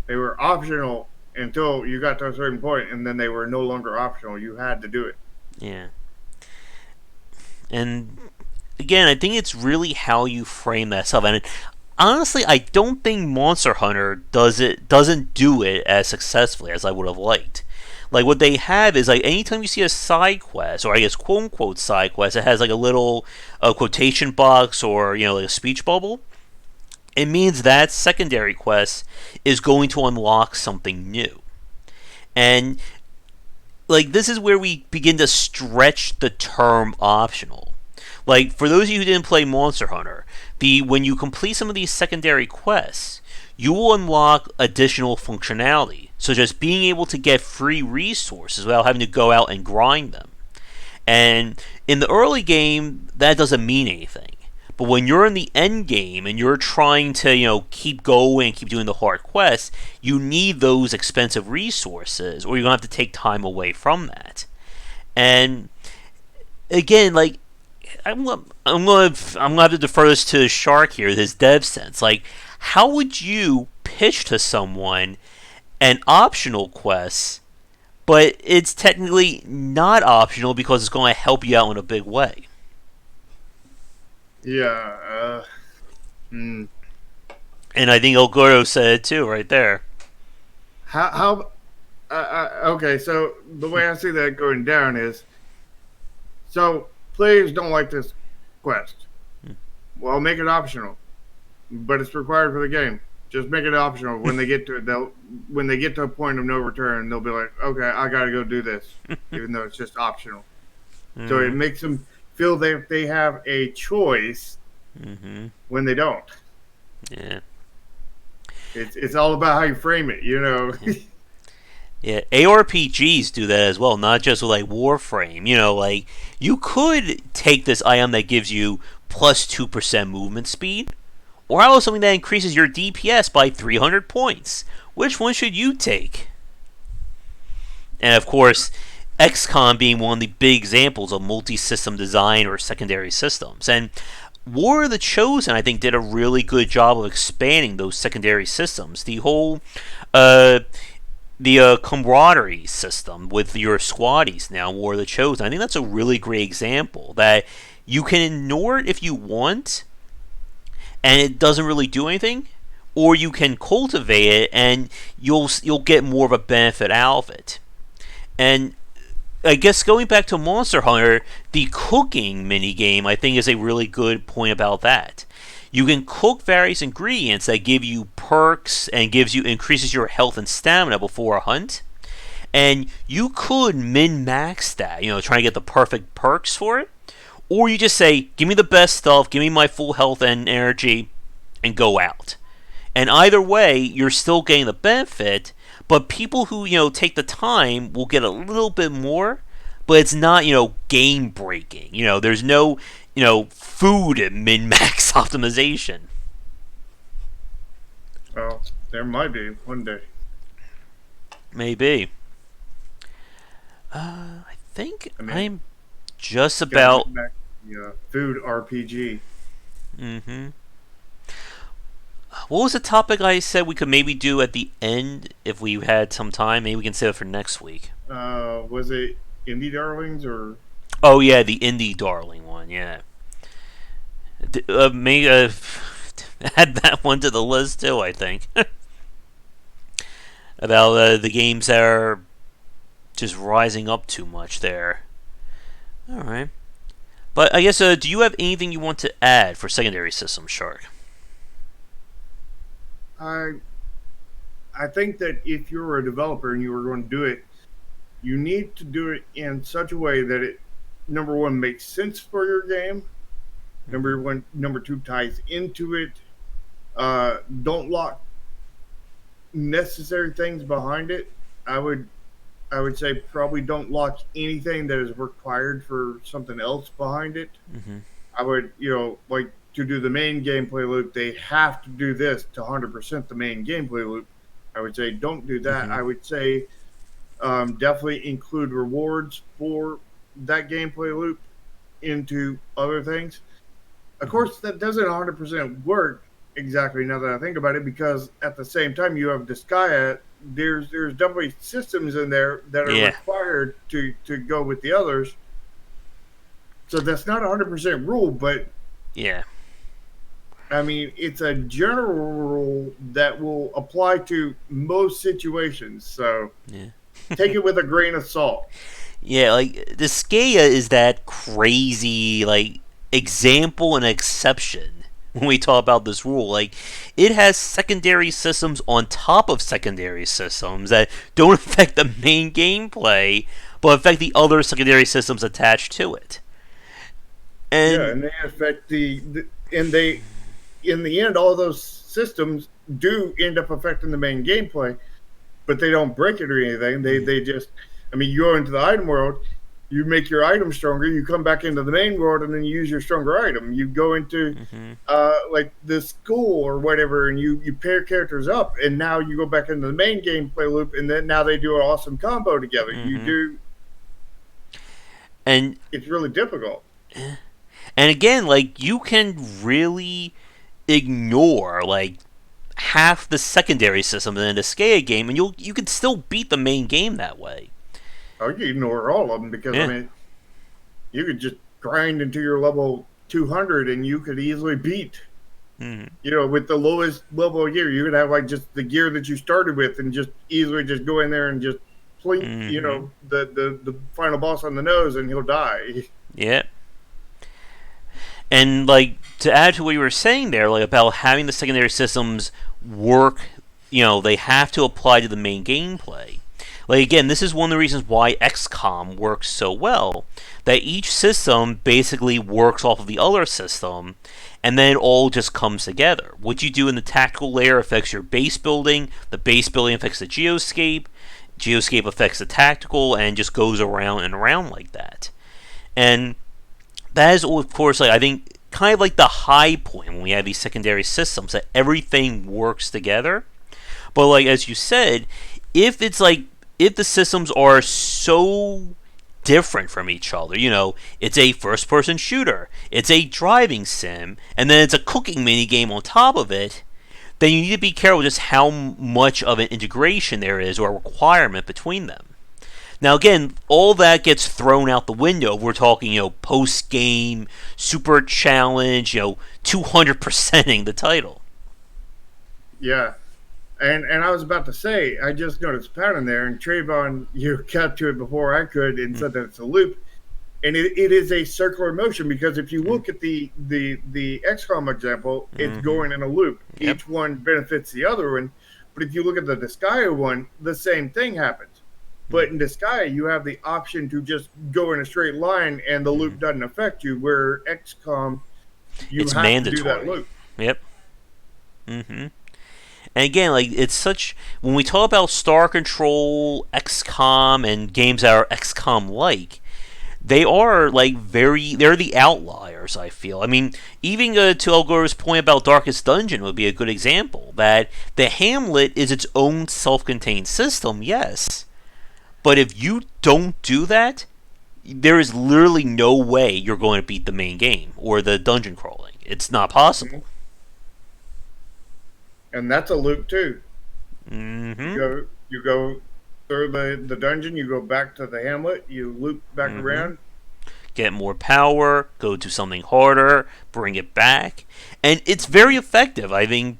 They were optional until you got to a certain point, and then they were no longer optional. You had to do it. yeah. And again, I think it's really how you frame that stuff. And honestly, I don't think Monster Hunter doesn't do it as successfully as I would have liked. Like what they have is like anytime you see a side quest, or I guess quote unquote side quest, it has like a little quotation box or like a speech bubble. It means that secondary quest is going to unlock something new. And like this is where we begin to stretch the term optional. Like for those of you who didn't play Monster Hunter, the when you complete some of these secondary quests, you will unlock additional functionality, such as being able to get free resources without having to go out and grind them. And in the early game, that doesn't mean anything. But when you're in the end game and you're trying to, keep going, keep doing the hard quests, you need those expensive resources, or you're gonna have to take time away from that. And again, like I'm gonna have to defer this to Shark here, his dev sense. Like, how would you pitch to someone an optional quest, but it's technically not optional because it's going to help you out in a big way? Yeah. Hmm. And I think El Gordo said it too, right there. How okay, so the way I see that going down is so players don't like this quest. Well, make it optional, but it's required for the game. Just make it optional. When they get to it, when they get to a point of no return, they'll be like, "Okay, I got to go do this," even though it's just optional. So it Mm-hmm. makes them feel they have a choice Mm-hmm. when they don't. Yeah. It's all about how you frame it, you know. Yeah, ARPGs do that as well, not just with like Warframe. Like you could take this item that gives you plus 2% movement speed, or how about something that increases your DPS by 300 points. Which one should you take? And of course, XCOM being one of the big examples of multi-system design or secondary systems. And War of the Chosen, I think, did a really good job of expanding those secondary systems. The whole uh, the camaraderie system with your squaddies now, War of the Chosen. I think that's a really great example that you can ignore it if you want, and it doesn't really do anything, or you can cultivate it and you'll get more of a benefit out of it. And I guess going back to Monster Hunter, the cooking minigame I think is a really good point about that. You can cook various ingredients that give you perks and increases your health and stamina before a hunt. And you could min max that, trying to get the perfect perks for it. Or you just say, give me the best stuff, give me my full health and energy, and go out. And either way, you're still getting the benefit, but people who, take the time will get a little bit more, but it's not, game breaking. There's no, food min max optimization. Well, there might be one day. Maybe. I think I mean, I'm just got to about. bring back the food RPG. Mm-hmm. What was the topic I said we could maybe do at the end if we had some time? Maybe we can save it for next week. Was it Indie Darlings or Oh yeah, the indie darling one. Yeah. May add that one to the list too. I think about the games that are just rising up too much there. All right. But I guess, do you have anything you want to add for secondary systems, Shark? I I think that if you're a developer and you were going to do it, you need to do it in such a way that it, number one, makes sense for your game. Mm-hmm. Number two, ties into it. Don't lock necessary things behind it. I would I would say probably don't lock anything that is required for something else behind it. Mm-hmm. I would, like to do the main gameplay loop, they have to do this to 100% the main gameplay loop. I would say don't do that. Mm-hmm. I would say definitely include rewards for that gameplay loop into other things. Of Mm-hmm. course, that doesn't 100% work exactly now that I think about it, because at the same time you have Disgaea. There's definitely systems in there that are Yeah. required to go with the others. So that's not 100% rule, but Yeah. I mean, it's a general rule that will apply to most situations. So Yeah. take it with a grain of salt. Yeah, like the Skea is that crazy like example and exception when we talk about this rule. Like it has secondary systems on top of secondary systems that don't affect the main gameplay, but affect the other secondary systems attached to it. Yeah, And and they affect and they in the end, all those systems do end up affecting the main gameplay, but they don't break it or anything. They just, I mean, you go into the item world, you make your item stronger, you come back into the main world, and then you use your stronger item. You go into mm-hmm. like the school or whatever, and you pair characters up, and now you go back into the main gameplay loop, and then now they do an awesome combo together. You Mm-hmm. do. and It's really difficult. and again, like you can really ignore like half the secondary system in a Skea game, and you can still beat the main game that way. I could ignore all of them because I Yeah. mean, you could just grind into your level 200 and you could easily beat, Mm-hmm. with the lowest level of gear. You could have like just the gear that you started with and just easily just go in there and just plink, Mm-hmm. the final boss on the nose and he'll die. Yeah. And like to add to what you were saying there, like about having the secondary systems work, they have to apply to the main gameplay. Like again, this is one of the reasons why XCOM works so well. That each system basically works off of the other system, and then it all just comes together. What you do in the tactical layer affects your base building. The base building affects the geoscape. Geoscape affects the tactical, and just goes around and around like that. And that is, of course, like I think, kind of like the high point when we have these secondary systems that everything works together. But like as you said, if it's like if the systems are so different from each other, it's a first-person shooter, it's a driving sim, and then it's a cooking mini game on top of it. Then you need to be careful just how much of an integration there is or a requirement between them. Now, again, all that gets thrown out the window. We're talking, post game, super challenge, 200%ing the title. Yeah. And I was about to say, I just noticed a pattern there, and Trayvon, you got to it before I could and said that it's a loop. And it is a circular motion, because if you look at the XCOM example, it's Mm-hmm. going in a loop. Yep. Each one benefits the other one. But if you look at the Disgaea one, the same thing happens. But in Disgaea, you have the option to just go in a straight line and the Mm-hmm. loop doesn't affect you, where XCOM, you It's have to do that mandatory. loop. Yep. Mm-hmm. And again, like it's such when we talk about Star Control, XCOM, and games that are XCOM like, they are like they're the outliers. I feel. I mean, even to Elgore's point about Darkest Dungeon would be a good example. That the Hamlet is its own self-contained system, yes, but if you don't do that, there is literally no way you're going to beat the main game or the dungeon crawling. It's not Mhm. possible. And that's a loop too. Mm-hmm. You go through the dungeon, you go back to the hamlet, you loop back Mm-hmm. around. Get more power, go to something harder, bring it back, and it's very effective. I mean,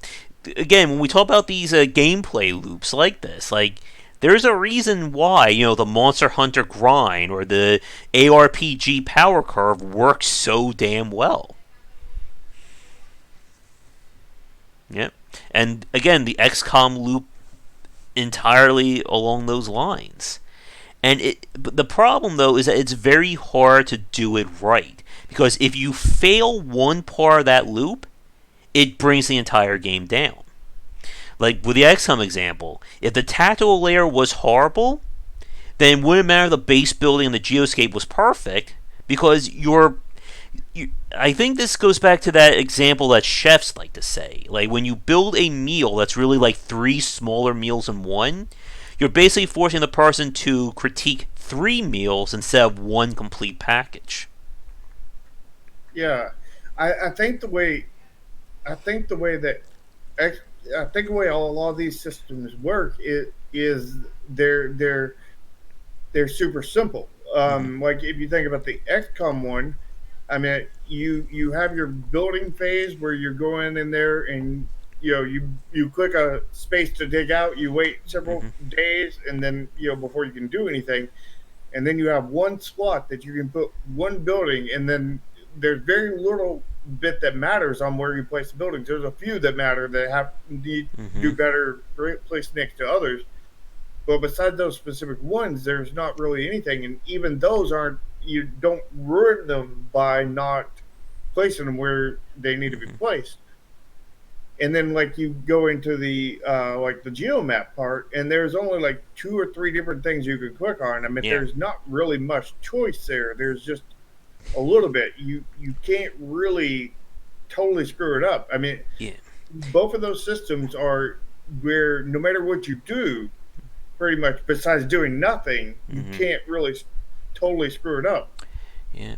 again, when we talk about these gameplay loops like this, like there's a reason why the Monster Hunter grind or the ARPG power curve works so damn well. Yep. And again, the XCOM loop entirely along those lines. But the problem though is that it's very hard to do it right because if you fail one part of that loop, it brings the entire game down. Like with the XCOM example, if the tactical layer was horrible, then it wouldn't matter if the base building and the geoscape was perfect because I think this goes back to that example that chefs like to say. Like when you build a meal that's really like three smaller meals in one, you're basically forcing the person to critique three meals instead of one complete package. Yeah, I think the way I think the way that X, I think the way a lot of these systems work is they're they're they're super simple. Mm-hmm. Like if you think about the XCOM one, I mean, you have your building phase where you're going in there and you click a space to dig out. You wait several Mm-hmm. days and then before you can do anything, and then you have one slot that you can put one building, and then there's very little bit that matters on where you place the buildings. There's a few that matter that have need Mm-hmm. do better placed next to others. But besides those specific ones, there's not really anything, and even those aren't. You don't ruin them by not placing them where they need to be Mm-hmm. placed. And then like you go into the like the geomap part, and there's only like two or three different things you can click on. I mean, Yeah. there's not really much choice there. There's just a little bit. You can't really totally screw it up. I mean, Yeah. both of those systems are where no matter what you do, pretty much besides doing nothing, you Mm-hmm. can't really totally screw it up. Yeah.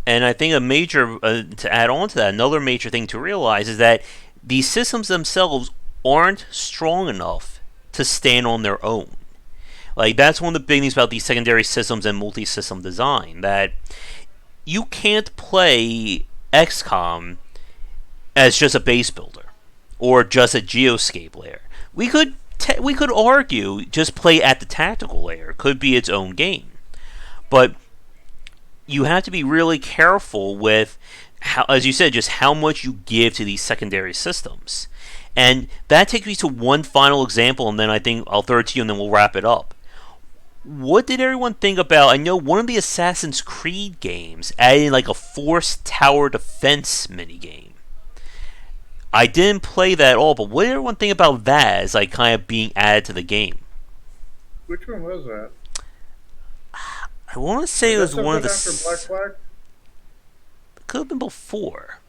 And I think a major to add on to that, another major thing to realize is that these systems themselves aren't strong enough to stand on their own. Like that's one of the big things about these secondary systems and multi-system design that you can't play XCOM as just a base builder or just a geoscape layer. We could argue just play at the tactical layer. It could be its own game, but you have to be really careful with how, as you said, just how much you give to these secondary systems. And that takes me to one final example, and then I think I'll throw it to you, and then we'll wrap it up. What did everyone think about? I know one of the Assassin's Creed games added like a forced tower defense minigame. I didn't play that at all, but what did everyone think about that as like kind of being added to the game? Which one was that? I want to say Was it that was one of something the. after Black Flag? Could have been before.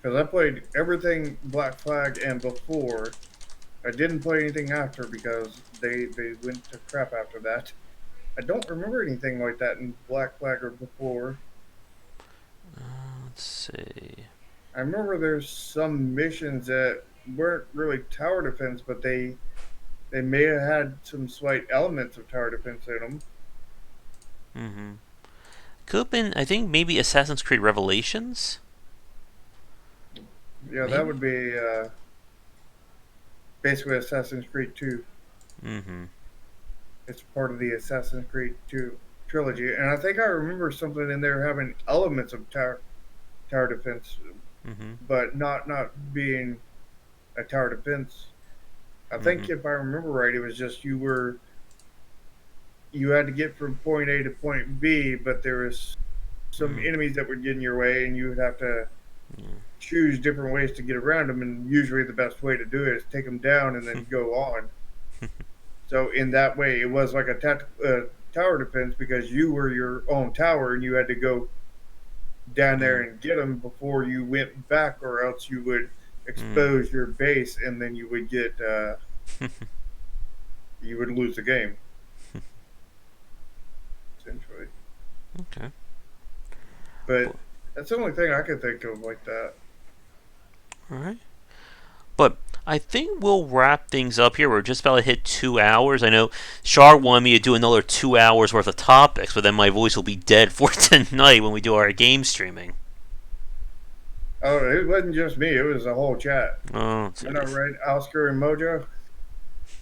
Because I played everything Black Flag and before. I didn't play anything after because they went to crap after that. I don't remember anything like that in Black Flag or before. Let's see. I remember there's some missions that weren't really tower defense, but they may have had some slight elements of tower defense in them. Mm-hmm. Could have been, I think, maybe Assassin's Creed Revelations? Yeah, that Maybe? would be basically Assassin's Creed 2. Mm-hmm. It's part of the Assassin's Creed 2 trilogy, and I think I remember something in there having elements of tower defense, Mm-hmm. but not being a tower defense. I Mm-hmm. think if I remember right, it was just you had to get from point A to point B, but there was some Mm-hmm. enemies that would get in your way, and you would have to Yeah. choose different ways to get around them. And usually, the best way to do it is take them down and then go on. So in that way, it was like a tower defense because you were your own tower and you had to go down there and get them before you went back, or else you would expose your base and then you would get you would lose the game essentially. Okay. But that's the only thing I could think of like that. All right. But I think we'll wrap things up here. We're just about to hit 2 hours. I know Char wanted me to do another 2 hours worth of topics, but then my voice will be dead for tonight when we do our game streaming. Oh, it wasn't just me. It was the whole chat. Oh, You're not right, Oscar and Mojo?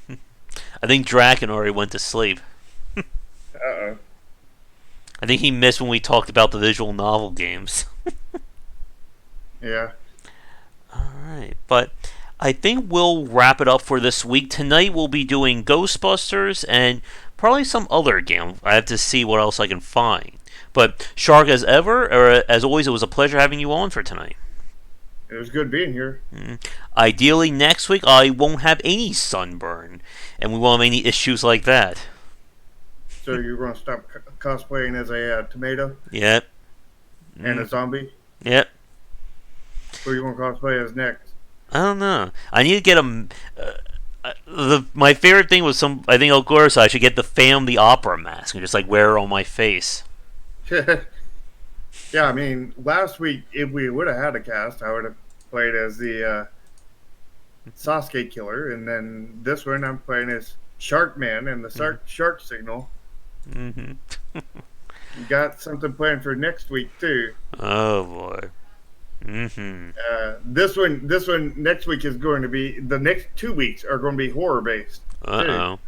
I think Draken already went to sleep. Uh-oh. I think he missed when we talked about the visual novel games. Yeah. Alright, but I think we'll wrap it up for this week. Tonight we'll be doing Ghostbusters and probably some other game. I have to see what else I can find. But Shark, as ever, or as always, it was a pleasure having you on for tonight. It was good being here. Ideally, next week I won't have any sunburn, and we won't have any issues like that. So you're going to stop cosplaying as a tomato? Yep. And a zombie? Yep. Who are you going to cosplay as next? I don't know. I need to get my favorite thing was I think of course I should get the Phantom the Opera mask and just like wear it on my face. Yeah, I mean, last week, if we would have had a cast, I would have played as the Sasuke killer, and then this one I'm playing as Shark Man and the shark signal. Mm-hmm. Got something planned for next week too. Oh boy. Mm-hmm. This one next week is going to be, the next 2 weeks are going to be horror based. Uh-oh.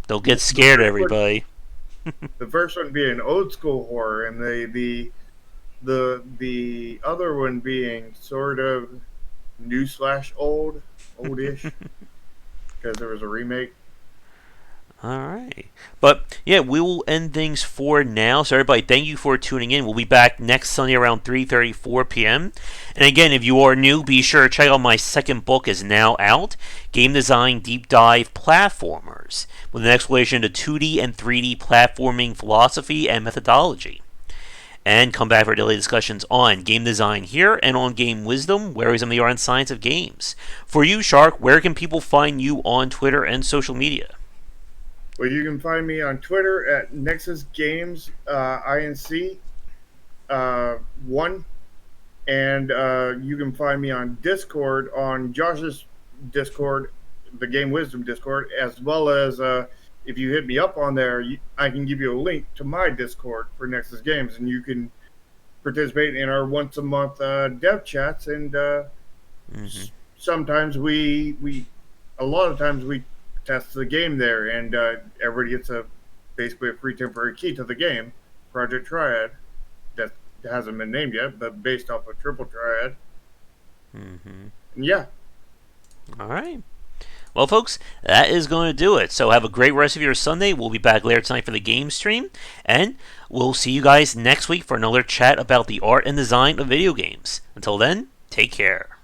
Don't get scared, everybody. The first one being old school horror, and the other one being sort of new / oldish, because there was a remake. Alright. But, yeah, we will end things for now. So, everybody, thank you for tuning in. We'll be back next Sunday around 3:34 p.m. And again, if you are new, be sure to check out my second book is now out, Game Design Deep Dive Platformers, with an exploration into 2D and 3D platforming philosophy and methodology. And come back for daily discussions on game design here and on game wisdom, where we examine the art and science of games. For you, Shark, where can people find you on Twitter and social media? Well, you can find me on Twitter at Nexus Games INC 1, and you can find me on Discord on Josh's Discord, the Game Wisdom Discord, as well as if you hit me up on there, I can give you a link to my Discord for Nexus Games, and you can participate in our once a month dev chats. And sometimes a lot of times we test the game there, and everybody gets basically a free temporary key to the game, Project Triad, that hasn't been named yet, but based off of Triple Triad. Yeah. All right. Well, folks, that is going to do it. So have a great rest of your Sunday. We'll be back later tonight for the game stream, and we'll see you guys next week for another chat about the art and design of video games. Until then, take care.